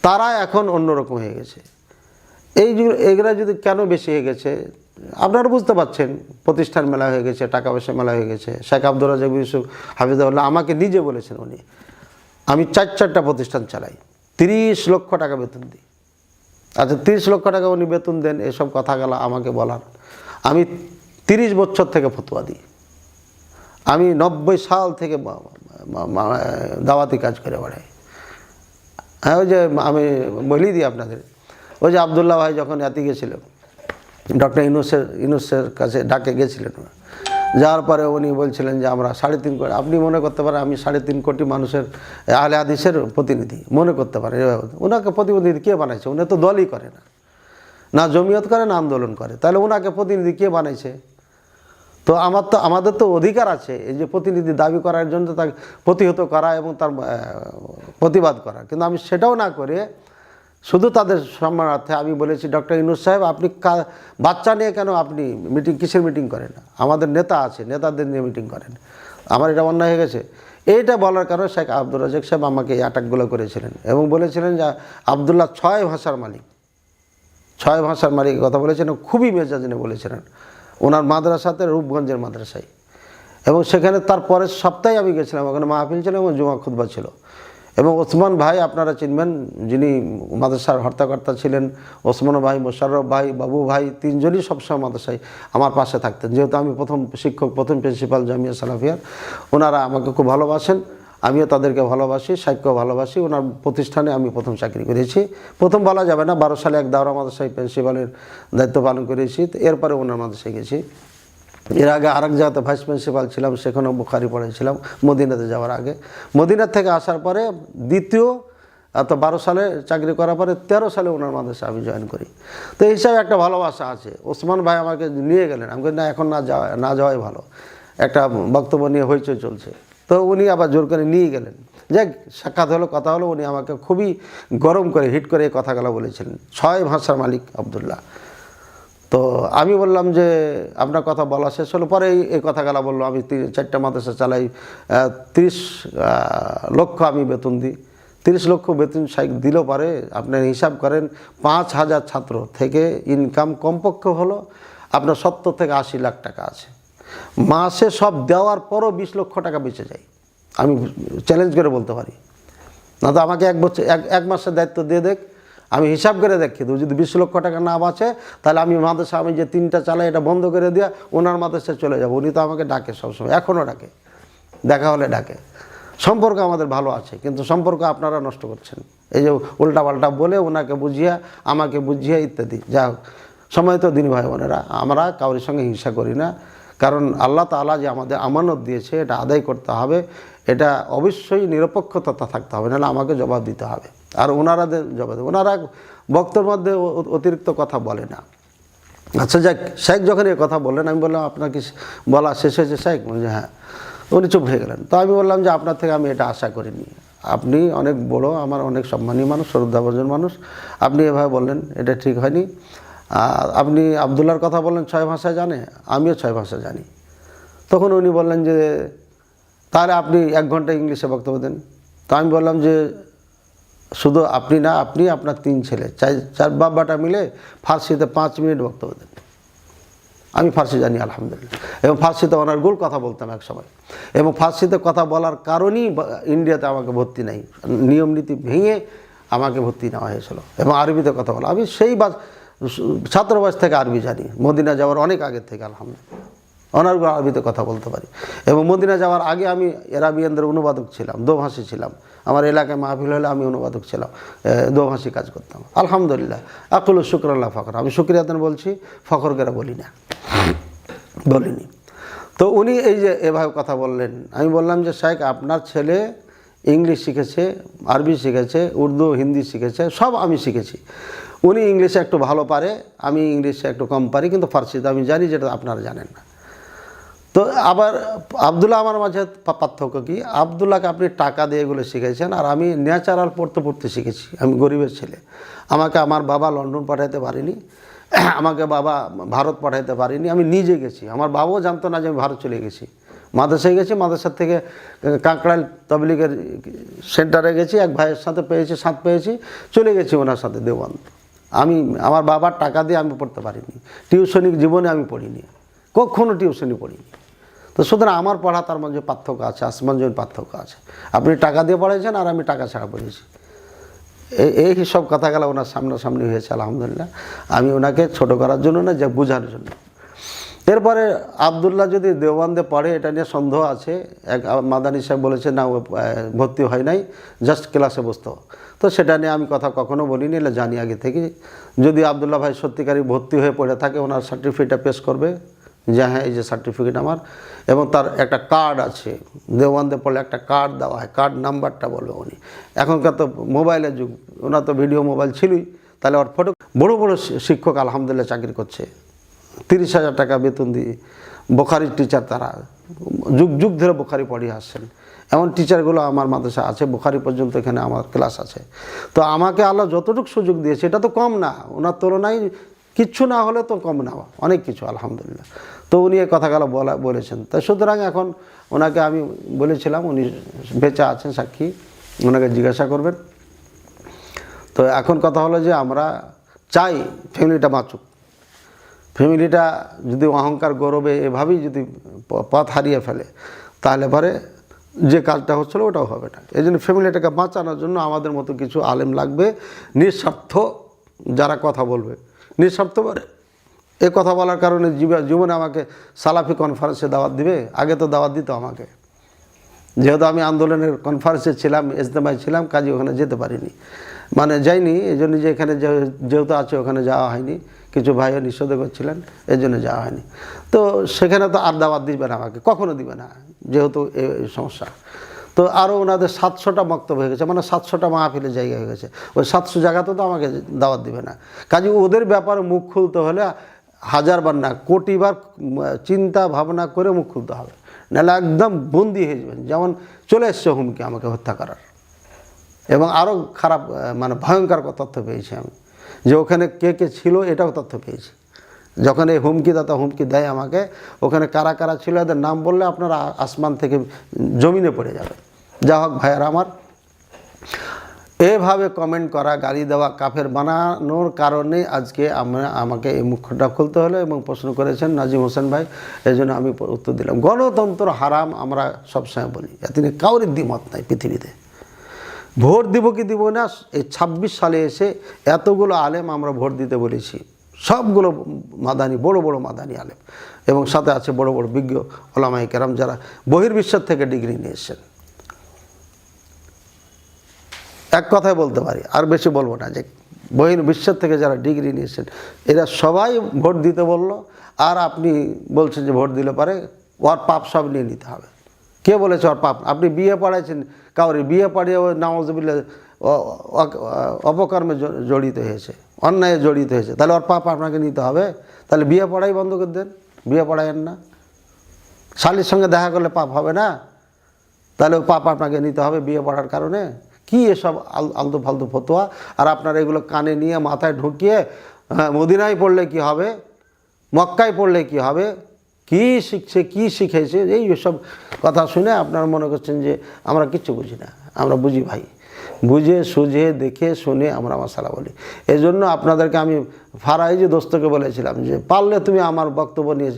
তারা এখন অন্যরকম হয়ে গেছে। এইগুলো যদি কেন বেশি হয়ে গেছে আপনারা বুঝতে পারছেন। প্রতিষ্ঠান মেলা হয়ে গেছে, টাকা পয়সা মেলা হয়ে গেছে। শেখ আব্দুর রাজ্জাক ইউসুফ হাফিজাহুল্লাহ আমাকে নিজে বলেছেন, উনি, আমি 4টা প্রতিষ্ঠান চালাই, 30 লক্ষ টাকা বেতন দিই। আচ্ছা, 30 লক্ষ টাকা উনি বেতন দেন, এসব কথা গেল আমাকে বলার। আমি 30 বছর থেকে ফতোয়া দিই। আমি 90 সাল থেকে দাওয়াতি কাজ করে বেড়াই। হ্যাঁ, ওই যে আমি বলি দিই আপনাদের, ওই যে আবদুল্লাহ ভাই যখন এতে গেছিল, ডক্টর ইউনূসের কাছে ডাকে গেছিলেন, যাওয়ার পরে উনি বলছিলেন যে আমরা 3.5 কোটি, আপনি মনে করতে পারেন আমি 3.5 কোটি মানুষের আহলে হাদিসের প্রতিনিধি মনে করতে পারেন। ওনাকে প্রতিনিধি কে বানাইছে? উনি তো দলই করে না, না জমিয়ত করে না আন্দোলন করে, তাহলে ওনাকে প্রতিনিধি কে বানাইছে? তো আমাদের তো অধিকার আছে এই যে প্রতিনিধি দাবি করার জন্য তাকে প্রতিহত করা এবং তার প্রতিবাদ করা, কিন্তু আমি সেটাও না করে শুধু তাদের সম্মানার্থে আমি বলেছি, ডক্টর ইউনূস সাহেব আপনি বাচ্চা নিয়ে কেন আপনি কিসের মিটিং করেন? আমাদের নেতা আছে, নেতাদের নিয়ে মিটিং করেন। আমার এটা অন্যায় হয়ে গেছে। এইটা বলার কারণে শেখ আব্দুর রাজ্জাক সাহেব আমাকে এই অ্যাটাকগুলো করেছিলেন এবং বলেছিলেন যে আবদুল্লাহ 6 ভাষার মালিক, 6 ভাষার মালিক কথা বলেছেন, খুবই মেজাজ নিয়ে বলেছিলেন ওনার মাদ্রাসাতে, রূপগঞ্জের মাদ্রাসায়। এবং সেখানে তার পরের সপ্তাহে আমি গেছিলাম, ওখানে মাহফিল ছিল এবং জুমা খুতবা ছিল। এবং ওসমান ভাই আপনারা চিনবেন, যিনি মাদ্রাসার হর্তাকর্তা ছিলেন, ওসমান ভাই, মোশাররফ ভাই, বাবু ভাই, 3 জনই সবসময় মাদ্রাসায় আমার পাশে থাকতেন। যেহেতু আমি প্রথম শিক্ষক, প্রথম প্রিন্সিপাল জামিয়া সালাফিয়ার, ওনারা আমাকে খুব ভালোবাসেন, আমিও তাদেরকে ভালোবাসি, সাহিত্যও ভালোবাসি। ওনার প্রতিষ্ঠানে আমি প্রথম চাকরি করেছি, প্রথম বলা যাবে না, 12 সালে এক দাওরা মাদ্রাসায় প্রিন্সিপালের দায়িত্ব পালন করেছি। এরপরে ওনার মাদ্রাসায় গেছি। এর আগে আরেক জায়গাতে ভাইস প্রিন্সিপাল ছিলাম, সেখানেও বুখারি পড়েছিলাম মদিনাতে যাওয়ার আগে। মদিনা থেকে আসার পরে দ্বিতীয় 12 সালে চাকরি করার পরে 13 সালে ওনার মাদ্রাসা আমি জয়েন করি। তো এই হিসাবে একটা ভালোবাসা আছে। ওসমান ভাই আমাকে নিয়ে গেলেন, আমি না এখন না যাওয়াই ভালো, একটা বক্তব্য নিয়ে হইচই চলছে। তো উনি আবার জোর করে নিয়ে গেলেন, যাক সাক্ষাৎ হলো, কথা হলো। উনি আমাকে খুবই গরম করে হিট করে এই কথাগুলো বলেছিলেন, 6 ভাষার মালিক আবদুল্লাহ। তো আমি বললাম যে আপনার কথা বলা শেষ হলো, পরে এই কথাগুলো বললো, আমি 4টা মাদ্রাসা চালাই, 30 লক্ষ আমি বেতন দিই। 30 লক্ষ বেতন দিলেও পারে আপনার হিসাব করেন 5,000 ছাত্র থেকে ইনকাম কমপক্ষে হলো আপনার 70 থেকে 80 লাখ টাকা আছে। মাসে সব দেওয়ার পরও 20 লক্ষ টাকা বেঁচে যায়, আমি চ্যালেঞ্জ করে বলতে পারি। না তো আমাকে এক মাসের দায়িত্ব দিয়ে দেখ, আমি হিসাব করে দেখি, তো যদি 20 লক্ষ টাকা না বাঁচে তাহলে আমি মাদ্রাসা, আমি যে 3টা চালাই এটা বন্ধ করে দিয়া ওনার মাদ্রাসায় চলে যাব। উনি তো আমাকে ডাকে সবসময়, এখনও ডাকে, দেখা হলে ডাকে। সম্পর্ক আমাদের ভালো আছে, কিন্তু সম্পর্ক আপনারা নষ্ট করছেন এই যে উল্টাপাল্টা বলে, ওনাকে বুঝিয়ে আমাকে বুঝিয়ে ইত্যাদি। যা হোক, সময় তো দিন ভাই বোনেরা, আমরা কারোর সঙ্গে হিংসা করি না, কারণ আল্লাহ তাআলা যে আমাদের আমানত দিয়েছে এটা আদায় করতে হবে, এটা অবশ্যই নিরপেক্ষতা থাকতে হবে, নাহলে আমাকে জবাব দিতে হবে। আর ওনারা জবাব দেবে, ওনারা বক্তব্যের মধ্যে অতিরিক্ত কথা বলে না। আচ্ছা যাক, শেখ যখন এই কথা বললেন, আমি বললাম আপনার কি বলা শেষ হয়েছে শেখ? বলছে হ্যাঁ। উনি চুপ হয়ে গেলেন। তো আমি বললাম যে আপনার থেকে আমি এটা আশা করিনি, আপনি অনেক বড়, আমার অনেক সম্মানীয় মানুষ, শ্রদ্ধাভাজন মানুষ, আপনি এভাবে বললেন, এটা ঠিক হয়নি। আপনি আবদুল্লাহর কথা বললেন 6 ভাষা জানে, আমিও 6 ভাষা জানি। তখন উনি বললেন যে তাহলে আপনি 1 ঘন্টা ইংলিশে বক্তব্য দেন। তো আমি বললাম যে শুধু আপনি না, আপনি আপনার 3 ছেলে, 4 বাবাটা মিলে ফার্সিতে 5 মিনিট বক্তব্য দেন। আমি ফার্সি জানি আলহামদুলিল্লাহ, এবং ফার্সিতে অনার্গল কথা বলতাম এক সময়, এবং ফার্সিতে কথা বলার কারণেই ইন্ডিয়াতে আমাকে ভর্তি নেই, নিয়ম নীতি ভেঙে আমাকে ভর্তি নেওয়া হয়েছিল, এবং আরবিতে কথা বলা। আমি সেই ছাত্র বয়স থেকে আরবি জানি, মদিনা যাওয়ার অনেক আগের থেকে আলহামদুলিল্লাহ অনার্গল আরবিতে কথা বলতে পারি। এবং মদিনা যাওয়ার আগে আমি এরাবিয়ানদের অনুবাদক ছিলাম, দোভাষী ছিলাম। আমার এলাকায় মাহফিল হলে আমি অনুবাদক ছিলাম, দোভাষী কাজ করতাম আলহামদুলিল্লাহ। আকুল শুকরাল্লাহ ফখর, আমি শুক্রিয়াতেন বলছি, ফখর করে বলিনি। তো উনি এই যে এভাবে কথা বললেন, আমি বললাম যে শেখ আপনার ছেলে ইংলিশ শিখেছে, আরবি শিখেছে, উর্দু, হিন্দি শিখেছে, সব আমি শিখেছি। উনি ইংলিশে একটু ভালো পারে, আমি ইংলিশে একটু কম পারি, কিন্তু ফার্সিতে আমি জানি, যেটা আপনারা জানেন না। তো আবার আবদুল্লাহ আমার মাঝে পার্থক্য কি, আবদুল্লাহকে আপনি টাকা দিয়ে এগুলো শিখেছেন, আর আমি ন্যাচারাল পড়তে শিখেছি। আমি গরিবের ছেলে, আমাকে আমার বাবা লন্ডন পাঠাইতে পারিনি, আমাকে বাবা ভারত পাঠাইতে পারিনি, আমি নিজে গেছি। আমার বাবাও জানতো না যে আমি ভারত চলে গেছি, মাদ্রাসায় গেছি, মাদ্রাসার থেকে কাঁকড়াইল তবলিগের সেন্টারে গেছি, এক ভাইয়ের সাথে সাথ পেয়েছি, চলে গেছি ওনার সাথে দেওবন্দ। আমার বাবার টাকা দিয়ে আমি পড়তে পারিনি, টিউশনি জীবনে আমি পড়িনি, কখনো টিউশনি পড়িনি। তো সুতরাং আমার পড়া তার মধ্যে পার্থক্য আছে, আসমান জমিন পার্থক্য আছে। আপনি টাকা দিয়ে পড়েছেন আর আমি টাকা ছাড়া পড়েছি, এই সব কথাগুলো ওনার সামনাসামনি হয়েছে আলহামদুলিল্লাহ। আমি ওনাকে ছোট করার জন্য না, যে বোঝানোর জন্য। এরপরে আবদুল্লাহ যদি দেওবন্দে পড়ে এটা নিয়ে সন্দেহ আছে। এক মাদানী সাহেব বলেছে না, ও ভর্তি হয় নাই, জাস্ট ক্লাসে বসতো। তো সেটা নিয়ে আমি কথা কখনো বলিনি, এলে জানি আগে থেকে। যদি আবদুল্লাহ ভাই সত্যিকারই ভর্তি হয়ে পড়ে থাকে, ওনার সার্টিফিকেটটা পেশ করবে যে হ্যাঁ এই যে সার্টিফিকেট আমার, এবং তার একটা কার্ড আছে, দেওবন্দে পড়লে একটা কার্ড দেওয়া হয়, কার্ড নাম্বারটা বলবে উনি। এখনকার তো মোবাইলের যুগ, ওনার তো ভিডিও মোবাইল ছিলই, তাহলে ওর ফটো। বড় বড় শিক্ষক আলহামদুলিল্লাহ চাকরি করছে, 30,000 টাকা বেতন দিয়ে। বোখারির টিচার, তারা যুগ যুগ ধরে বোখারি পড়িয়ে আসছেন। এমন টিচারগুলো আমার মাদ্রাসা আছে, বোখারি পর্যন্ত এখানে আমার ক্লাস আছে। তো আমাকে আল্লাহ যতটুকু সুযোগ দিয়েছে এটা তো কম না, ওনার তুলনায় কিচ্ছু না হলে তো কম না, অনেক কিছু আলহামদুলিল্লাহ। তো উনি এই কথাগুলো বলেছেন। তাই সুতরাং এখন ওনাকে আমি বলেছিলাম, উনি বেঁচে আছেন সাক্ষী, ওনাকে জিজ্ঞাসা করবেন। তো এখন কথা হলো যে আমরা চাই ফ্যামিলিটা বাঁচুক। ফ্যামিলিটা যদি অহংকার গৌরবে এভাবেই যদি পথ হারিয়ে ফেলে, তাহলে পরে যে কাজটা হচ্ছিল ওটাও হবে না। এই জন্য ফ্যামিলিটাকে বাঁচানোর জন্য আমাদের মতো কিছু আলেম লাগবে, নিঃস্বার্থ যারা কথা বলবে, নিঃস্বার্থ পারে। এ কথা বলার কারণে জীবনে আমাকে সালাফি কনফারেন্সে দাওয়াত দিবে, আগে তো দাওয়াত দিত আমাকে। যেহেতু আমি আন্দোলনের কনফারেন্সে ছিলাম, ইজতেমায় ছিলাম, কাজে ওখানে যেতে পারিনি, মানে যাইনি। এই জন্য যে এখানে যেহেতু আছে ওখানে যাওয়া হয়নি, কিছু ভাইও নিষেধ করছিলেন, এই জন্য যাওয়া হয়নি। তো সেখানে তো আর দাওয়াত দিবে না আমাকে, কখনো দিবে না, যেহেতু এই সমস্যা। তো আরও ওনাদের 700টা বক্তব্য হয়ে গেছে, মানে 700টা মাহফিলের জায়গা হয়ে গেছে। ওই 700 জায়গাতে তো আমাকে দাওয়াত দিবে না। কাজে ওদের ব্যাপারে মুখ খুলতে হলে 1000বার না, কোটিবার চিন্তা ভাবনা করে মুখ খুলতে হবে, নাহলে একদম বন্দি হয়ে যাবেন। যেমন চলে এসছে হুমকি আমাকে হত্যা করার, এবং আরও খারাপ মানে ভয়ঙ্কর তথ্য পেয়েছি আমি, যে ওখানে কে কে ছিল এটাও তথ্য পেয়েছি। যখন এই হুমকিদাতা হুমকি দেয় আমাকে, ওখানে কারা কারা ছিল এদের নাম বললে আপনারা আসমান থেকে জমিনে পড়ে যাবে। যা হোক ভাইয়ারা আমার, এভাবে কমেন্ট করা, গালি দেওয়া, কাফের বানানোর কারণে আজকে আমাকে এই মুখটা খুলতে হলো। এবং প্রশ্ন করেছেন নাজিম হোসেন ভাই, এই জন্য আমি উত্তর দিলাম। গণতন্ত্র হারাম আমরা সবসময় বলি, এতে কাউর দ্বিমত নাই পৃথিবীতে। ভোট দিব কি দিব না, এই 26 সালে এসে এতগুলো আলেম আমরা ভোট দিতে বলেছি, সবগুলো মাদানি, বড় বড় মাদানি আলেম, এবং সাথে আছে বড় বড় বিজ্ঞ ওলামায়ে কেরাম যারা বহির্বিশ্বের থেকে ডিগ্রি নিয়ে এসেছেন। এক কথায় বলতে পারি, আর বেশি বলবো না, যে বহির্বিশ্বের থেকে যারা ডিগ্রি নিয়েছেন এরা সবাই ভোট দিতে বলল। আর আপনি বলছেন যে ভোট দিলে পারে ওর পাপ সব নিয়ে নিতে হবে। কে বলেছে ওর পাপ? আপনি বিয়ে পড়াইছেন, কাউরে বিয়ে পড়িয়ে ও নাউজুবিল্লাহ অপকর্মে জড়িত হয়েছে, অন্যায় জড়িত হয়েছে, তাহলে ওর পাপ আপনাকে নিতে হবে। তাহলে বিয়ে পড়াই বন্ধ করে দেন, বিয়ে পড়ায়েন না। শালীর সঙ্গে দেখা করলে পাপ হবে না, তাহলে ও পাপ আপনাকে নিতে হবে বিয়ে পড়ার কারণে। কি এসব আলতু ফালতু ফতোয়া! আর আপনারা এগুলো কানে নিয়ে মাথায় ঢুকিয়ে মদিনায় পড়লে কি হবে, মক্কায় পড়লে কি হবে, কি শিখছে, কি শিখেছে, এই সব কথা শুনে আপনারা মনে করছেন যে আমরা কিচ্ছু বুঝি না। আমরা বুঝি ভাই, বুঝে সুঝে দেখে শুনে আমরা মাসালা বলি। এই জন্য আপনাদেরকে আমি ফারাইজি দোস্তকে বলেছিলাম যে পারলে তুমি আমার বক্তব্য নিয়ে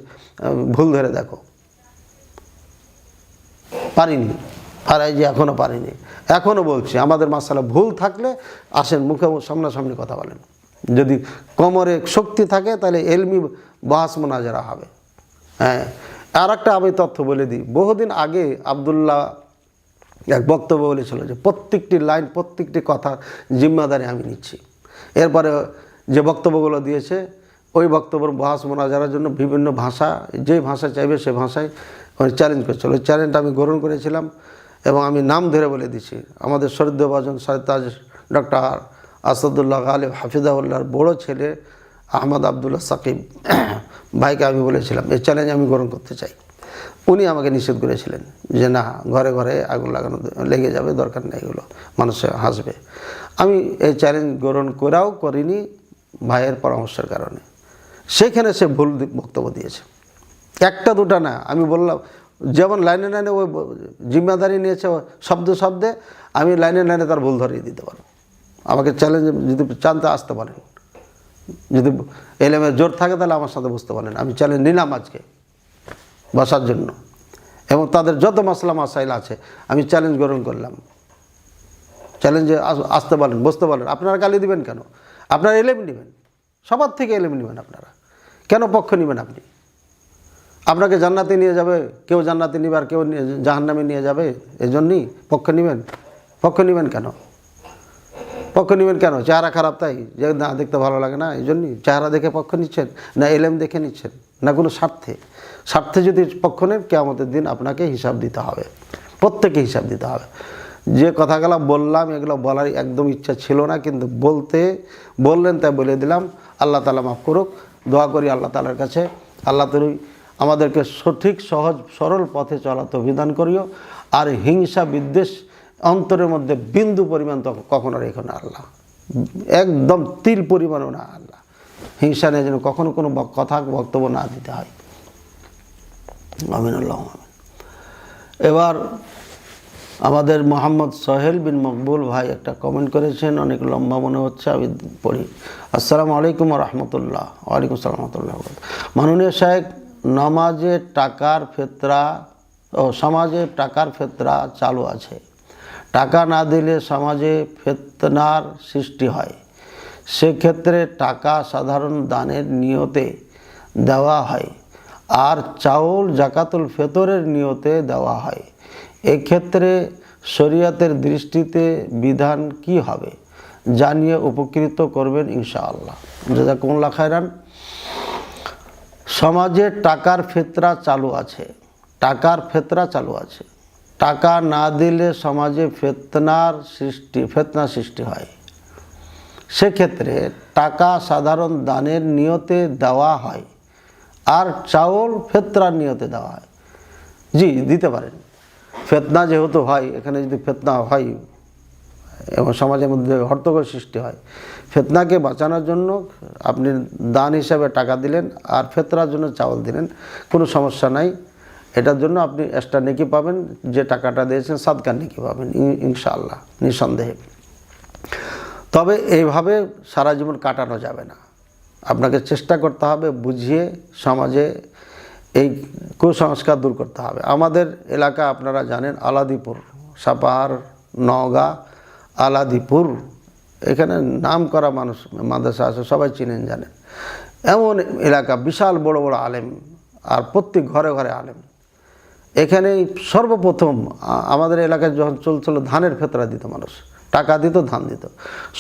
ভুল ধরে দেখো। পারিনি, ফারাইজি এখনও পারিনি, এখনও বলছি আমাদের মাসালা ভুল থাকলে আসেন, মুখে সামনাসামনি কথা বলেন। যদি কোমরে শক্তি থাকে তাহলে এলমি বাহাস মোনাজারা হবে। হ্যাঁ, আর একটা আমি তথ্য বলে দিই। বহুদিন আগে আবদুল্লাহ এক বক্তব্য বলেছিল যে প্রত্যেকটি লাইন, প্রত্যেকটি কথা জিম্মাদারি আমি নিচ্ছি। এরপরে যে বক্তব্যগুলো দিয়েছে ওই বক্তব্যের বাহাস মোনাজারার জন্য বিভিন্ন ভাষা, যে ভাষা চাইবে সে ভাষায় চ্যালেঞ্জ করেছিল। ওই চ্যালেঞ্জটা আমি গ্রহণ করেছিলাম এবং আমি নাম ধরে বলে দিচ্ছি। আমাদের শরীদ্দভাজন সৈয়দ ডক্টর আসাদুল্লাহ গালিব হাফিজাউল্লাহর বড় ছেলে আহমদ আবদুল্লাহ সাকিব ভাইকে আমি বলেছিলাম এই চ্যালেঞ্জ আমি গ্রহণ করতে চাই। উনি আমাকে নিষেধ করেছিলেন যে না, ঘরে ঘরে আগুন লাগানো লেগে যাবে, দরকার নেই, এগুলো মানুষ হাসবে। আমি এই চ্যালেঞ্জ গ্রহণ করাও করিনি ভাইয়ের পরামর্শের কারণে। সেখানে সে ভুল বক্তব্য দিয়েছে, একটা দুটা না। আমি বললাম যেমন লাইনে লাইনে ওই জিম্মাদারি নিয়েছে শব্দে শব্দে, আমি লাইনে লাইনে তার ভুল ধরিয়ে দিতে পারবো। আমাকে চ্যালেঞ্জ যদি জানতে আসতে পারেন, যদি এলেমের জোর থাকে তাহলে আমার সাথে বুঝতে পারেন। আমি চ্যালেঞ্জ নিলাম আজকে বসার জন্য, এবং তাদের যত মাসলা মাসাইল আছে আমি চ্যালেঞ্জ গ্রহণ করলাম। চ্যালেঞ্জে আসতে পারেন, বুঝতে পারেন। আপনারা গালি দিবেন কেন? আপনারা এলেম নেবেন, সবার থেকে এলেম নেবেন। আপনারা কেন পক্ষ নেবেন? আপনি আপনাকে জান্নাতে নিয়ে যাবে, কেউ জান্নাতে নিবে আর কেউ জাহান্নামে নিয়ে যাবে, এই জন্যই পক্ষ নেবেন? পক্ষ নেবেন কেন? পক্ষ নেবেন কেন? চেহারা খারাপ তাই, যে না দেখতে ভালো লাগে না এই জন্যই চেহারা দেখে পক্ষ নিচ্ছেন, না এলেম দেখে নিচ্ছেন, না কোনো স্বার্থে যদি পক্ষ নেন কিয়ামতের দিন আপনাকে হিসাব দিতে হবে, প্রত্যেকে হিসাব দিতে হবে। যে কথাগুলো বললাম এগুলো বলার একদম ইচ্ছা ছিল না, কিন্তু বললেন তাই বলে দিলাম। আল্লাহ তাআলা মাফ করুক। দোয়া করি আল্লাহ তাআলার কাছে, আল্লাহ তুমি আমাদেরকে সঠিক সহজ সরল পথে চলা তৌফিক দান করিও। আর হিংসা বিদ্বেষ অন্তরের মধ্যে বিন্দু পরিমাণ তো কখনো রেখো না আল্লাহ, একদম তিল পরিমাণও না আল্লাহ। হিংসা নিয়ে যেন কখনো কোনো কথা বক্তব্য না দিতে হয়। আমিন আল্লাহ আমিন। এবার আমাদের মোহাম্মদ সোহেল বিন মকবুল ভাই একটা কমেন্ট করেছেন, অনেক লম্বা মনে হচ্ছে, আমি পড়ি। আসসালামু আলাইকুম রহমতুল্লাহ। ওয়ালাইকুম আসসালাম রহমতুল্লাহ। মাননীয় শায়েখ, সমাজে টাকার ফেতরা চালু আছে। টাকা না দিলে সমাজে ফিতনার সৃষ্টি হয়। সেক্ষেত্রে টাকা সাধারণ দানের নিয়তে দেওয়া হয়, আর চাউল জাকাতুল ফিতরের নিয়তে দেওয়া হয়। এক্ষেত্রে শরীয়তের দৃষ্টিতে বিধান কি হবে জানিয়ে উপকৃত করবেন ইনশাআল্লাহ। জাযাকুমুল্লাহ খায়রান। সমাজে টাকার ফেতরা চালু আছে, টাকা না দিলে সমাজে ফিতনা সৃষ্টি হয়। সেক্ষেত্রে টাকা সাধারণ দানের নিয়তে দেওয়া হয়, আর চাউল ফিতরার নিয়তে দেওয়া হয়। জি, দিতে পারেন। ফিতনা যেহেতু হয়, এখানে যদি ফিতনা হয় এবং সমাজের মধ্যে হট্টগোল সৃষ্টি হয়, ফিতনাকে বাঁচানোর জন্য আপনি দান হিসাবে টাকা দিলেন আর ফিতরার জন্য চাউল দিলেন, কোনো সমস্যা নাই। এটার জন্য আপনি এক্সট্রা নেকি পাবেন, যে টাকাটা দিয়েছেন সাদকার নেকি পাবেন ইনশাআল্লাহ, নিঃসন্দেহে। তবে এইভাবে সারা জীবন কাটানো যাবে না, আপনাকে চেষ্টা করতে হবে বুঝিয়ে সমাজে এই কুসংস্কার দূর করতে হবে। আমাদের এলাকা আপনারা জানেন, আলাদিপুর, সাপাহার, নওগাঁ, আলাদিপুর, এখানে নাম করা মানুষ মাদ্রাসা আছে, সবাই চিনেন জানেন। এমন এলাকা, বিশাল বড় বড় আলেম, আর প্রত্যেক ঘরে ঘরে আলেম। এখানে সর্বপ্রথম আমাদের এলাকায় যখন চলছিল ধানের ফেতরা দিত মানুষ, টাকা দিত, ধান দিত।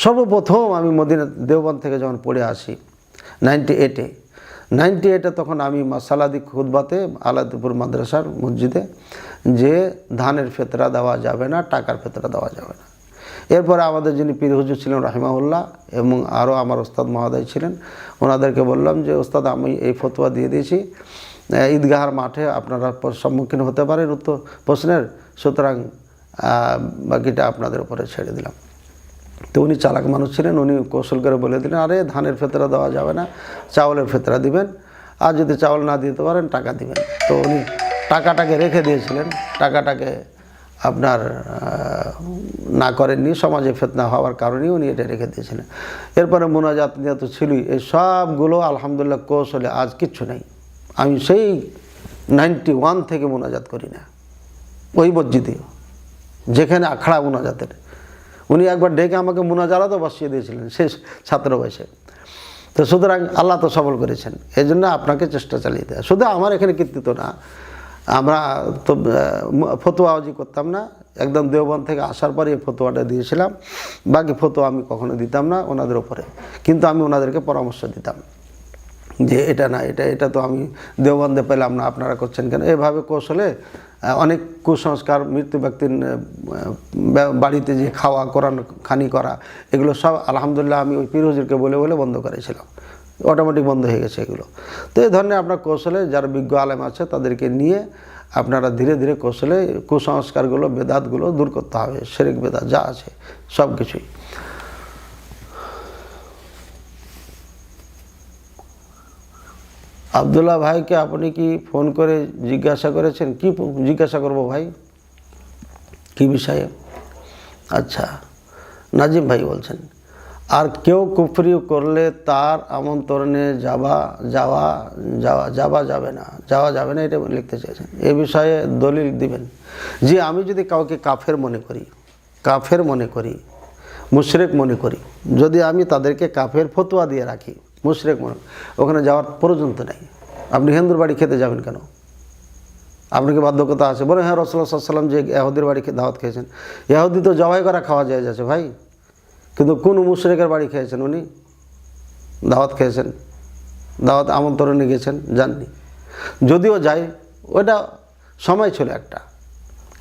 সর্বপ্রথম আমি মদিনা দেওবন্দ থেকে যখন পড়ে আসি 98-এ, তখন আমি মাসালাদি খুতবাতে আলাদিপুর মাদ্রাসার মসজিদে, যে ধানের ফেতরা দেওয়া যাবে না, টাকার ফেতরা দেওয়া যাবে না। এরপরে আমাদের যিনি পীর হুজুর ছিলেন রাহিমাহুল্লাহ, এবং আরও আমার ওস্তাদ মহোদয় ছিলেন, ওনাদেরকে বললাম যে ওস্তাদ আমি এই ফতোয়া দিয়ে দিয়েছি, ঈদগাহার মাঠে আপনারা সম্মুখীন হতে পারেন উত্তর প্রশ্নের, সুতরাং বাকিটা আপনাদের উপরে ছেড়ে দিলাম। তো উনি চালাক মানুষ ছিলেন, উনি কৌশল করে বলে দিলেন, আরে ধানের ফেতরা দেওয়া যাবে না, চাউলের ফেতরা দিবেন, আর যদি চাউল না দিতে পারেন টাকা দিবেন। তো উনি টাকাটাকে রেখে দিয়েছিলেন, টাকাটাকে আপনার না করেননি, সমাজে ফিতনা হওয়ার কারণেই উনি এটা রেখে দিয়েছিলেন। এরপরে মোনাজাত নিয়ে তো ছিলই, এই সবগুলো আলহামদুলিল্লাহ কৌশলে আজ কিচ্ছু নেই। আমি সেই 91 থেকে মোনাজাত করি না, ওই মসজিদে যেখানে আখড়া মোনাজাতের। উনি একবার ডেকে আমাকে মোনাজাতও বসিয়ে দিয়েছিলেন শেষ ছাত্র বয়সে। তো সুতরাং আল্লাহ তো সবল করেছেন, এই জন্য আপনাকে চেষ্টা চালিয়ে দেয়। শুধু আমার এখানে কৃতিত্ব না, আমরা তো ফতোয়াবাজি করতাম না, একদম দেওবন্দ থেকে আসার পরে এই ফতোয়াটা দিয়েছিলাম। বাকি ফতোয়া আমি কখনো দিতাম না ওনাদের ওপরে, কিন্তু আমি ওনাদেরকে পরামর্শ দিতাম যে এটা না, এটা তো আমি দেওবন্দে পেলাম না, আপনারা করছেন কেন। এভাবে কৌশলে অনেক কুসংস্কার, মৃত্যু ব্যক্তির বাড়িতে যে খাওয়া খানি করা, এগুলো সব আলহামদুলিল্লাহ আমি ওই পীর হুজুরকে বলে বন্ধ করেছিলাম, অটোমেটিক বন্ধ হয়ে গেছে এগুলো। তো এই ধরনের আপনার কৌশলে যারা বিজ্ঞ আলেম আছে তাদেরকে নিয়ে আপনারা ধীরে ধীরে কৌশলে কুসংস্কারগুলো, বেদাতগুলো দূর করতে হবে, শিরক বেদাত যা আছে সব কিছুই। আব্দুল্লাহ ভাইকে আপনি কি ফোন করে জিজ্ঞাসা করেছেন? কি জিজ্ঞাসা করব ভাই, কি বিষয়ে? আচ্ছা, নাজিম ভাই বলছেন, আর কেউ কুফরি করলে তার আমন্ত্রণে যাওয়া যাবে না, এটা লিখতে চেয়েছেন। এ বিষয়ে দলিল দিবেন। জি, আমি যদি কাউকে কাফের মনে করি, মুশরিক মনে করি, যদি আমি তাদেরকে কাফের ফতোয়া দিয়ে রাখি, মুশরিক মনে, ওখানে যাওয়ার প্রয়োজন তো নাই। আপনি হিন্দুর বাড়ি খেতে যাবেন কেন? আপনার কি বাধ্যকতা আছে? বলে হ্যাঁ, রাসূলুল্লাহ সাল্লাল্লাহু আলাইহি ওয়াসাল্লাম যে ইহুদির বাড়ি দাওয়াত খেয়েছেন, ইহুদি তো জবাই করা খাওয়া যায় যাচ্ছে ভাই, কিন্তু কোন মুশরিকের বাড়ি খেয়েছেন উনি? দাওয়াত খেয়েছেন, দাওয়াত আমন্ত্রণে গেছেন, যাননি। যদিও যাই, ওটা সময় ছিল একটা,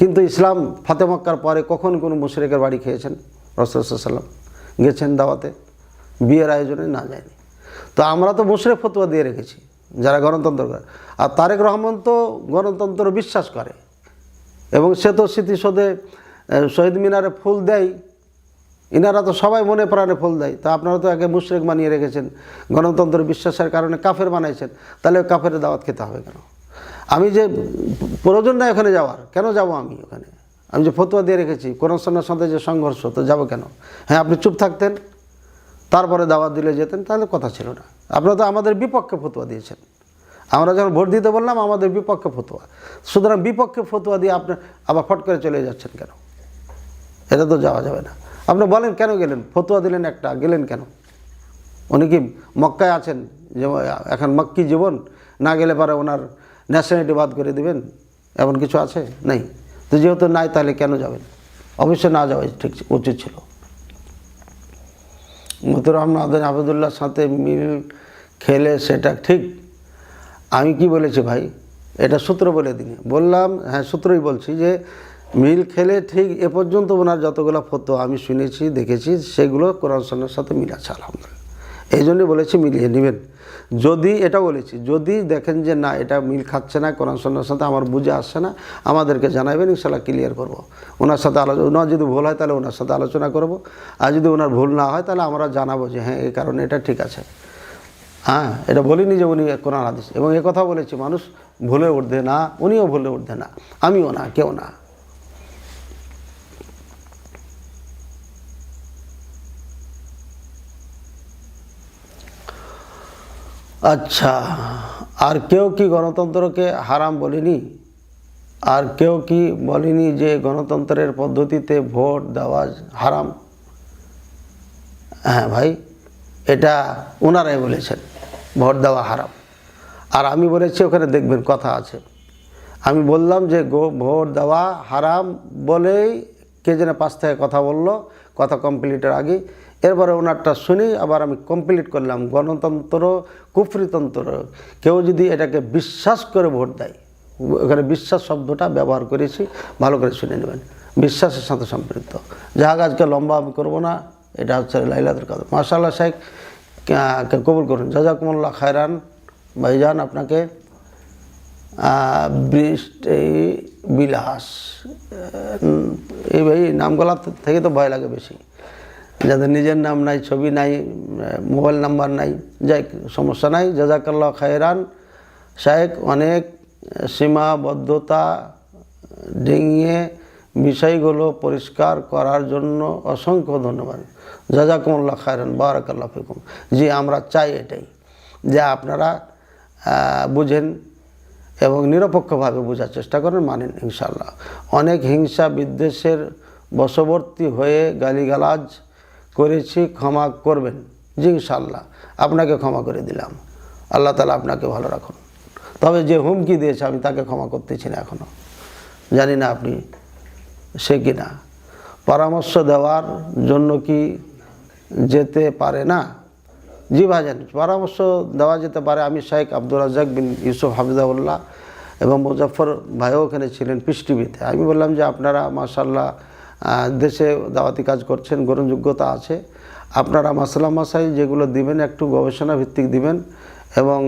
কিন্তু ইসলাম ফাতে মক্কার পরে কখন কোনো মুশরিকের বাড়ি খেয়েছেন? রাসূলুল্লাহ সাল্লাল্লাহু আলাইহি ওয়াসাল্লাম গেছেন দাওয়াতে, বিয়ের আয়োজনে না যায়নি। তো আমরা তো মুশরিক ফতোয়া দিয়ে রেখেছি যারা গণতন্ত্র করে। আর তারেক রহমান তো গণতন্ত্র বিশ্বাস করে, এবং সে তো স্মৃতিসৌধে শহীদ মিনারে ফুল দেয়, ইনারা তো সবাই মনে প্রাণে ফুল দেয়। তা আপনারা তো একে মুশরিক বানিয়ে রেখেছেন, গণতন্ত্র বিশ্বাসের কারণে কাফের বানাইছেন, তাহলে কাফের দাওয়াত খেতে হবে কেন? আমি যে প্রয়োজন নাই ওখানে যাওয়ার, কেন যাব আমি ওখানে? আমি যে ফতোয়া দিয়ে রেখেছি, কোরআন সুন্নাহর সাথে যে সংঘর্ষ, তো যাব কেন? হ্যাঁ, আপনি চুপ থাকতেন, তারপরে দাওয়াত দিলে যেতেন, তাহলে কথা ছিল না। আপনারা তো আমাদের বিপক্ষে ফতোয়া দিয়েছেন, আমরা যখন ভোট দিতে বললাম আমাদের বিপক্ষে ফতোয়া, সুতরাং বিপক্ষে ফতোয়া দিয়ে আপনি আবার ফট করে চলে যাচ্ছেন কেন? এটা তো যাওয়া যাবে না। আপনি বলেন কেন গেলেন? ফতোয়া দিলেন একটা, গেলেন কেন? উনি কি মক্কায় আছেন, যে এখন মক্কি জীবন, না গেলে পরে ওনার ন্যাশনালিটি বাদ করে দেবেন, এমন কিছু আছে? নেই। তো যেহেতু নাই, তাহলে কেন যাবেন? অবশ্যই না যাওয়াই ঠিক উচিত ছিল। মতিউর রহমান আবদুল্লাহর সাথে মিল খেলে সেটা ঠিক। আমি কি বলেছি ভাই, এটা সূত্র বলে দিন। বললাম হ্যাঁ, সূত্রই বলছি যে মিল খেলে ঠিক এ পর্যন্ত ওনার যতগুলো ফতোয়া আমি শুনেছি, দেখেছি, সেগুলো কোরআন সুন্নাহর সাথে মিল আছে আলহামদুলিল্লাহ। এই জন্যই বলেছি মিলিয়ে নেবেন। যদি এটা বলেছি, যদি দেখেন যে না এটা মিল খাচ্ছে না, কোরআন সুন্নাহর সাথে আমার বুঝে আসছে না, আমাদেরকে জানাবেন, ইনশাআল্লাহ ক্লিয়ার করব। ওনার সাথে আলোচনা, ওনার যদি ভুল হয় তাহলে ওনার সাথে আলোচনা করব, আর যদি ওনার ভুল না হয় তাহলে আমরা জানাবো যে হ্যাঁ এই কারণে এটা ঠিক আছে। হ্যাঁ, এটা বলিনি যে উনি কোরআন হাদিস, এবং এ কথা বলেছি মানুষ ভুলে উঠবে না, উনিও ভুলে উঠবে না, আমিও না, কেউ না। আচ্ছা, আর কেউ কি গণতন্ত্রকে হারাম বলেনি? আর কেউ কি বলেনি যে গণতন্ত্রের পদ্ধতিতে ভোট দেওয়া হারাম? হ্যাঁ ভাই, এটা ওনারাই বলেছেন ভোট দেওয়া হারাম। আর আমি বলেছি ওখানে দেখবেন কথা আছে, আমি বললাম যে ভোট দেওয়া হারাম বলেই কে যেন পাশ থেকে কথা বলল, কথা কমপ্লিটের আগে, এরপরে ওনারটা শুনি আবার আমি কমপ্লিট করলাম। গণতন্ত্র কুফরিতন্ত্র, কেউ যদি এটাকে বিশ্বাস করে ভোট দেয়, ওখানে বিশ্বাস শব্দটা ব্যবহার করেছি, ভালো করে শুনে নেবেন, বিশ্বাসের সাথে সম্পৃক্ত। যাক, আজকে লম্বা আমি করবো না, এটা হচ্ছে লাইলাতুল কদর। মাশাআল্লাহ শেখ, কবুল করুন, জাযাকুমুল্লাহ খায়রান ভাইজান, আপনাকে বৃষ্টি বিলাস, এই ভাই নামগুলা থেকে তো ভয় লাগে বেশি, যাদের নিজের নাম নাই, ছবি নাই, মোবাইল নাম্বার নাই, যাই সমস্যা নাই। জাযাকাল্লাহ খায়রান শেখ, অনেক সীমাবদ্ধতা ডিঙিয়ে বিষয়গুলো পরিষ্কার করার জন্য অসংখ্য ধন্যবাদ। জাযাকুমুল্লাহ খায়রান, বারাকাল্লাহু ফিকুম। জি, আমরা চাই এটাই, যে আপনারা বুঝেন এবং নিরপেক্ষভাবে বোঝার চেষ্টা করেন, মানেন ইনশাআল্লাহ। অনেক হিংসা বিদ্বেষের বশবর্তী হয়ে গালিগালাজ করেছি, ক্ষমা করবেন। জি ইনশাআল্লাহ, আপনাকে ক্ষমা করে দিলাম, আল্লাহ তাআলা আপনাকে ভালো রাখুন। তবে যে হুমকি দিয়েছে আমি তাকে ক্ষমা করতেছি না এখনও, জানি না আপনি সে কি না। পরামর্শ দেওয়ার জন্য কি যেতে পারে না? জি ভাইজান, পরামর্শ দেওয়া যেতে পারে। আমি শেখ আব্দুর রাজ্জাক বিন ইউসুফ হাফিজাহুল্লাহ এবং মুজাফফর ভাইও ওখানে ছিলেন পিস টিভিতে। আমি বললাম যে আপনারা মাশাআল্লাহ দেশে দাওয়াতি কাজ করছেন, গ্রহণযোগ্যতা আছে, আপনারা মাসলা মাসাইল যেগুলো দিবেন একটু গবেষণা ভিত্তিক দিবেন, এবং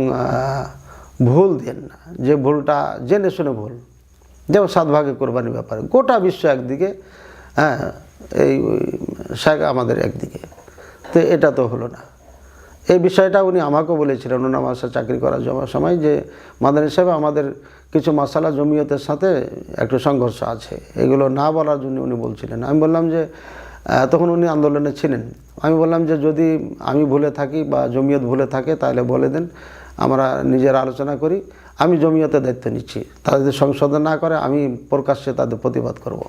ভুল দেন না, যে ভুলটা জেনে শুনে ভুল, যেমন 7 ভাগে কোরবানির ব্যাপারে গোটা বিশ্ব একদিকে, হ্যাঁ এই শেখ আমাদের একদিকে, তো এটা তো হলো না। এই বিষয়টা উনি আমাকেও বলেছিলেন ওনার আমার সাথে চাকরি করার সময়, যে মাদানী সাহেব আমাদের কিছু মাসালা জমিয়তের সাথে একটু সংঘর্ষ আছে, এগুলো না বলার জন্য উনি বলছিলেন। আমি বললাম যে তখন উনি আন্দোলনে ছিলেন, আমি বললাম যে যদি আমি ভুলে থাকি বা জমিয়ত ভুলে থাকে তাহলে বলে দেন, আমরা নিজেরা আলোচনা করি, আমি জমিয়তের দায়িত্ব নিচ্ছি, তারা যদি সংশোধন না করে আমি প্রকাশ্যে তাদের প্রতিবাদ করব।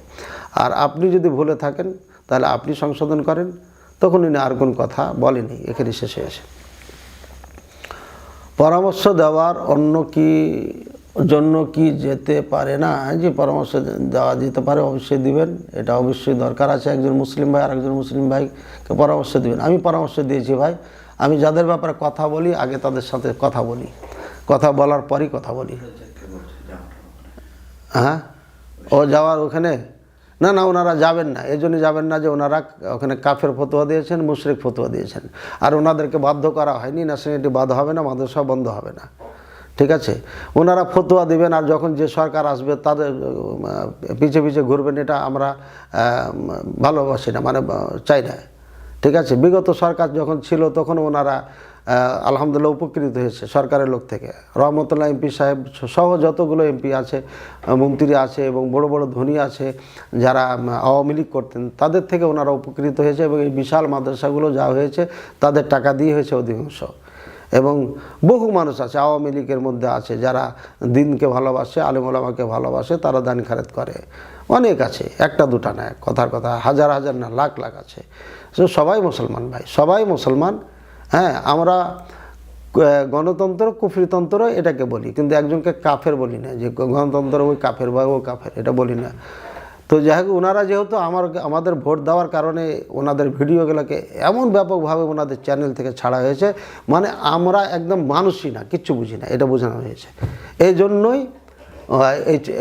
আর আপনি যদি ভুলে থাকেন তাহলে আপনি সংশোধন করেন। তখন উনি আর কোন কথা বলেনি, এখানে শেষ হয়েছে। পরামর্শ দেওয়ার জন্য কি যেতে পারে না? যে পরামর্শ দেওয়া যেতে পারে, অবশ্যই দিবেন, এটা অবশ্যই দরকার আছে। একজন মুসলিম ভাই আর একজন মুসলিম ভাইকে পরামর্শ দিবেন। আমি পরামর্শ দিয়েছি ভাই, আমি যাদের ব্যাপারে কথা বলি আগে তাদের সাথে কথা বলি, কথা বলার পরই কথা বলি। হ্যাঁ, ও যাওয়ার ওখানে না না, ওনারা যাবেন না। এই জন্য যাবেন না যে ওনারা ওখানে কাফের ফতোয়া দিয়েছেন, মুশরিক ফতোয়া দিয়েছেন, আর ওনাদেরকে বাধ্য করা হয়নি। ন্যাশনালিটি বাধ্য হবে না, মাদ্রাসা বন্ধ হবে না, ঠিক আছে? ওনারা ফতোয়া দিবেন, আর যখন যে সরকার আসবে তাদের পিছে পিছে ঘুরবেন, এটা আমরা ভালোবাসি না, মানে চাই না, ঠিক আছে? বিগত সরকার যখন ছিল তখন ওনারা আলহামদুলিল্লাহ উপকৃত হয়েছে সরকারের লোক থেকে। রহমতুল্লাহ এমপি সাহেব সহ যতগুলো এমপি আছে, মন্ত্রী আছে এবং বড় বড় ধনী আছে যারা আওয়ামী লীগ করতেন, তাদের থেকে ওনারা উপকৃত হয়েছে। এবং এই বিশাল মাদ্রাসাগুলো যা হয়েছে তাদের টাকা দিয়ে হয়েছে অধিকাংশ। এবং বহু মানুষ আছে আওয়ামী লীগের মধ্যে আছে যারা দিনকে ভালোবাসে, আলেম ওলামাকে ভালোবাসে, তারা দান খায়রাত করে, অনেক আছে, একটা দুটা না, কথার কথা হাজার হাজার না, লাখ লাখ আছে। সবাই মুসলমান ভাই, সবাই মুসলমান। হ্যাঁ, আমরা গণতন্ত্র কুফরিতন্ত্র এটাকে বলি, কিন্তু একজনকে কাফের বলি না, যে গণতন্ত্র ওই কাফের বা ও কাফের, এটা বলি না। তো যাই হোক, ওনারা যেহেতু আমাদের ভোট দেওয়ার কারণে ওনাদের ভিডিওগুলোকে এমন ব্যাপকভাবে ওনাদের চ্যানেল থেকে ছাড়া হয়েছে, মানে আমরা একদম মানুষই না, কিচ্ছু বুঝি না, এটা বোঝানো হয়েছে। এই জন্যই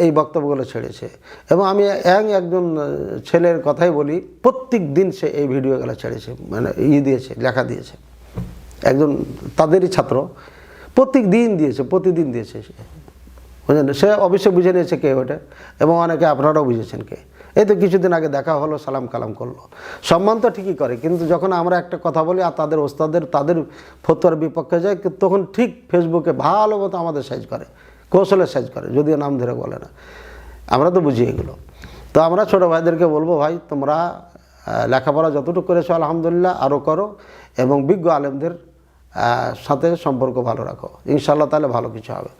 এই বক্তব্যগুলো ছেড়েছে। এবং আমি একজন ছেলের কথাই বলি, প্রত্যেক দিন সে এই ভিডিওগুলো ছেড়েছে, মানে দিয়েছে, লেখা দিয়েছে। একজন তাদেরই ছাত্র, প্রতিদিন দিয়েছে বুঝলেন। সে অবশ্যই বুঝে নিয়েছে কে ওটা, এবং অনেকে আপনারাও বুঝেছেন কে। এই তো কিছুদিন আগে দেখা হলো, সালাম কালাম করলো, সম্মান তো ঠিকই করে, কিন্তু যখন আমরা একটা কথা বলি আর তাদের ওস্তাদের তাদের ফতোয়ার বিপক্ষে যায়, তখন ঠিক ফেসবুকে ভালো মতো আমাদের সাইজ করে, কৌশলে সাইজ করে, যদিও নাম ধরে বলে না। আমরা তো বুঝি এগুলো। তো আমরা ছোটো ভাইদেরকে বলবো, ভাই তোমরা লেখাপড়া যতটুকু করেছো আলহামদুলিল্লাহ আরও করো, এবং বিজ্ঞ আলেমদের সাথে সম্পর্ক ভালো রাখো, ইনশাআল্লাহ তাহলে ভালো কিছু হবে।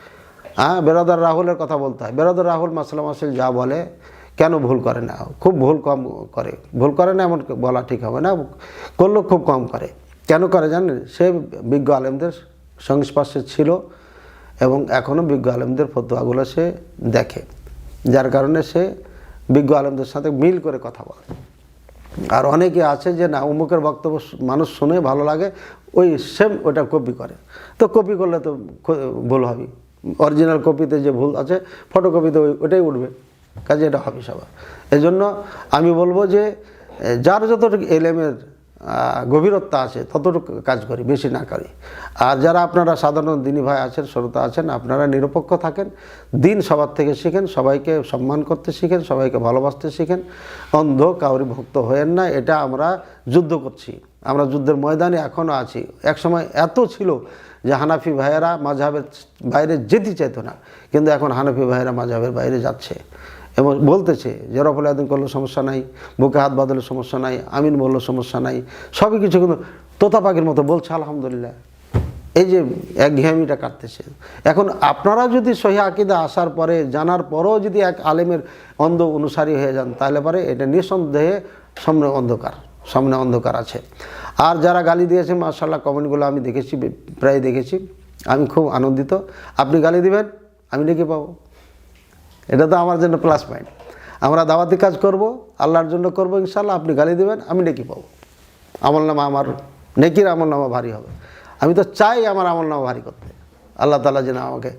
হ্যাঁ, বেরাদার রাহুলের কথা বলতে হয়। বেরাদার রাহুল মাসলা মাসিল যা বলে, কেন ভুল করে না? খুব কম করে, ভুল করে না এমন বলা ঠিক হবে না, করলেও খুব কম করে। কেন করে জানেন? সে বিজ্ঞ আলেমদের সংস্পর্শে ছিল এবং এখনও বিজ্ঞ আলেমদের ফতোয়াগুলো সে দেখে, যার কারণে সে বিজ্ঞ আলেমদের সাথে মিল করে কথা বলে। আর অনেকে আছে যে না, অমুকের বক্তব্য মানুষ শুনে ভালো লাগে, ওই সেম ওটা কপি করে। তো কপি করলে তো ভুল হবে, অরিজিনাল কপিতে যে ভুল আছে ফটোকপিতে ওটাই উঠবে, কাজে এটা হবে সবার। এই জন্য আমি বলবো যে যার যতটুকু এলেমের গভীরতা আছে ততটুকু কাজ করি, বেশি না করি। আর যারা আপনারা সাধারণ দিনী ভাই আছেন, শ্রোতা আছেন, আপনারা নিরপেক্ষ থাকেন, দিন সবার থেকে শিখেন, সবাইকে সম্মান করতে শিখেন, সবাইকে ভালোবাসতে শিখেন, অন্ধ কাউরি ভক্ত হয়েন না। এটা আমরা যুদ্ধ করছি, আমরা যুদ্ধের ময়দানে এখনও আছি। একসময় এত ছিল যে হানাফি ভাইয়েরা মাযহাবের বাইরে যেতে চাইতো না, কিন্তু এখন হানাফি ভাইয়েরা মাযহাবের বাইরে যাচ্ছে এবং বলতেছে যে রফুল আদিন করলে সমস্যা নাই, বুকে হাত বাঁধলে সমস্যা নাই, আমিন বললে সমস্যা নাই, সবই কিছু কিন্তু তোতা পাখির মতো বলছে আলহামদুলিল্লাহ। এই যে একঘেয়েমিটা কাটতেছে। এখন আপনারা যদি সহিহ আকীদা আসার পরে, জানার পরেও যদি এক আলেমের অন্ধ অনুসারী হয়ে যান, তাহলে পরে এটা নিঃসন্দেহে সামনে অন্ধকার আছে। আর যারা গালি দিয়েছে মাশাআল্লাহ, কমেন্টগুলো আমি দেখেছি, প্রায় দেখেছি, আমি খুব আনন্দিত। আপনি গালি দিবেন, আমি নেকি পাবো, এটা তো আমার জন্য প্লাস পয়েন্ট। আমরা দাওয়াতি কাজ করব, আল্লাহর জন্য করব ইনশাআল্লাহ। আপনি গালি দেবেন, আমি নেকি পাবো, আমলনামা আমার নেকির আমলনামা ভারী হবে। আমি তো চাই আমার আমলনামা ভারী করতে, আল্লাহ তাআলা যেন আমাকে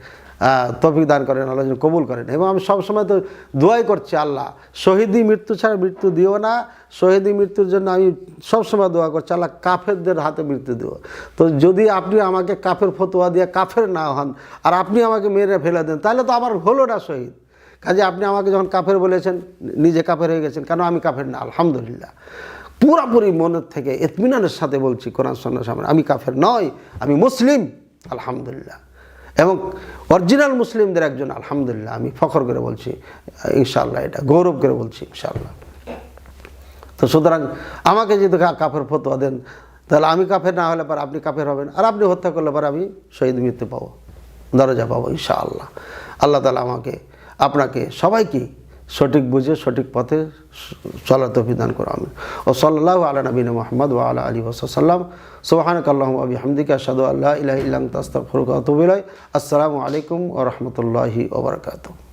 তৌফিক দান করেন, আল্লাহ যেন কবুল করেন। এবং আমি সবসময় তো দোয়াই করছি, আল্লাহ শহীদি মৃত্যু ছাড়া মৃত্যু দিও না। শহীদি মৃত্যুর জন্য আমি সবসময় দোয়া করছি, আল্লাহ কাফেরদের হাতে মৃত্যু দিও। তো যদি আপনি আমাকে কাফের ফতোয়া দিয়ে কাফের না হন, আর আপনি আমাকে মেরে ফেলে দেন, তাহলে তো আমার হলো না শহীদ। কাজে আপনি আমাকে যখন কাফের বলেছেন, নিজে কাফের হয়ে গেছেন, কেন আমি কাফের না? আলহামদুলিল্লাহ, পুরোপুরি মনের থেকে ইতমিনানের সাথে বলছি কোরআন সুন্নাহর সামনে, আমি কাফের নয়, আমি মুসলিম আলহামদুলিল্লাহ, এবং অরিজিনাল মুসলিমদের একজন আলহামদুলিল্লাহ। আমি ফখর করে বলছি ইনশাআল্লাহ, এটা গৌরব করে বলছি ইনশাআল্লাহ। তো সুতরাং আমাকে যদি কাফের ফতোয়া দেন, তাহলে আমি কাফের না হলে পরে আপনি কাফের হবেন, আর আপনি হত্যা করলে পরে আমি শহীদ মৃত্যু পাবো, দরজা পাবো ইনশাআল্লাহ। আল্লাহ তাআলা আমাকে, আপনাকে, সবাইকে সঠিক বুঝে সঠিক পথে চলার তৌফিক দান করো আমিন। ও সাল্লাল্লাহু আলা নবিনা মুহাম্মদ ওয়া আলা আলিহি ওয়া সাল্লাম। সুবহানাকাল্লাহুম্মা ওয়া বিহামদিকা আশহাদু আল্লা ইলাহা ইল্লা আনতা আস্তাগফিরুকা ওয়া আতুবু ইলাইক। আসসালামু আলাইকুম ওয়া রাহমাতুল্লাহি ওয়া বারাকাতুহু।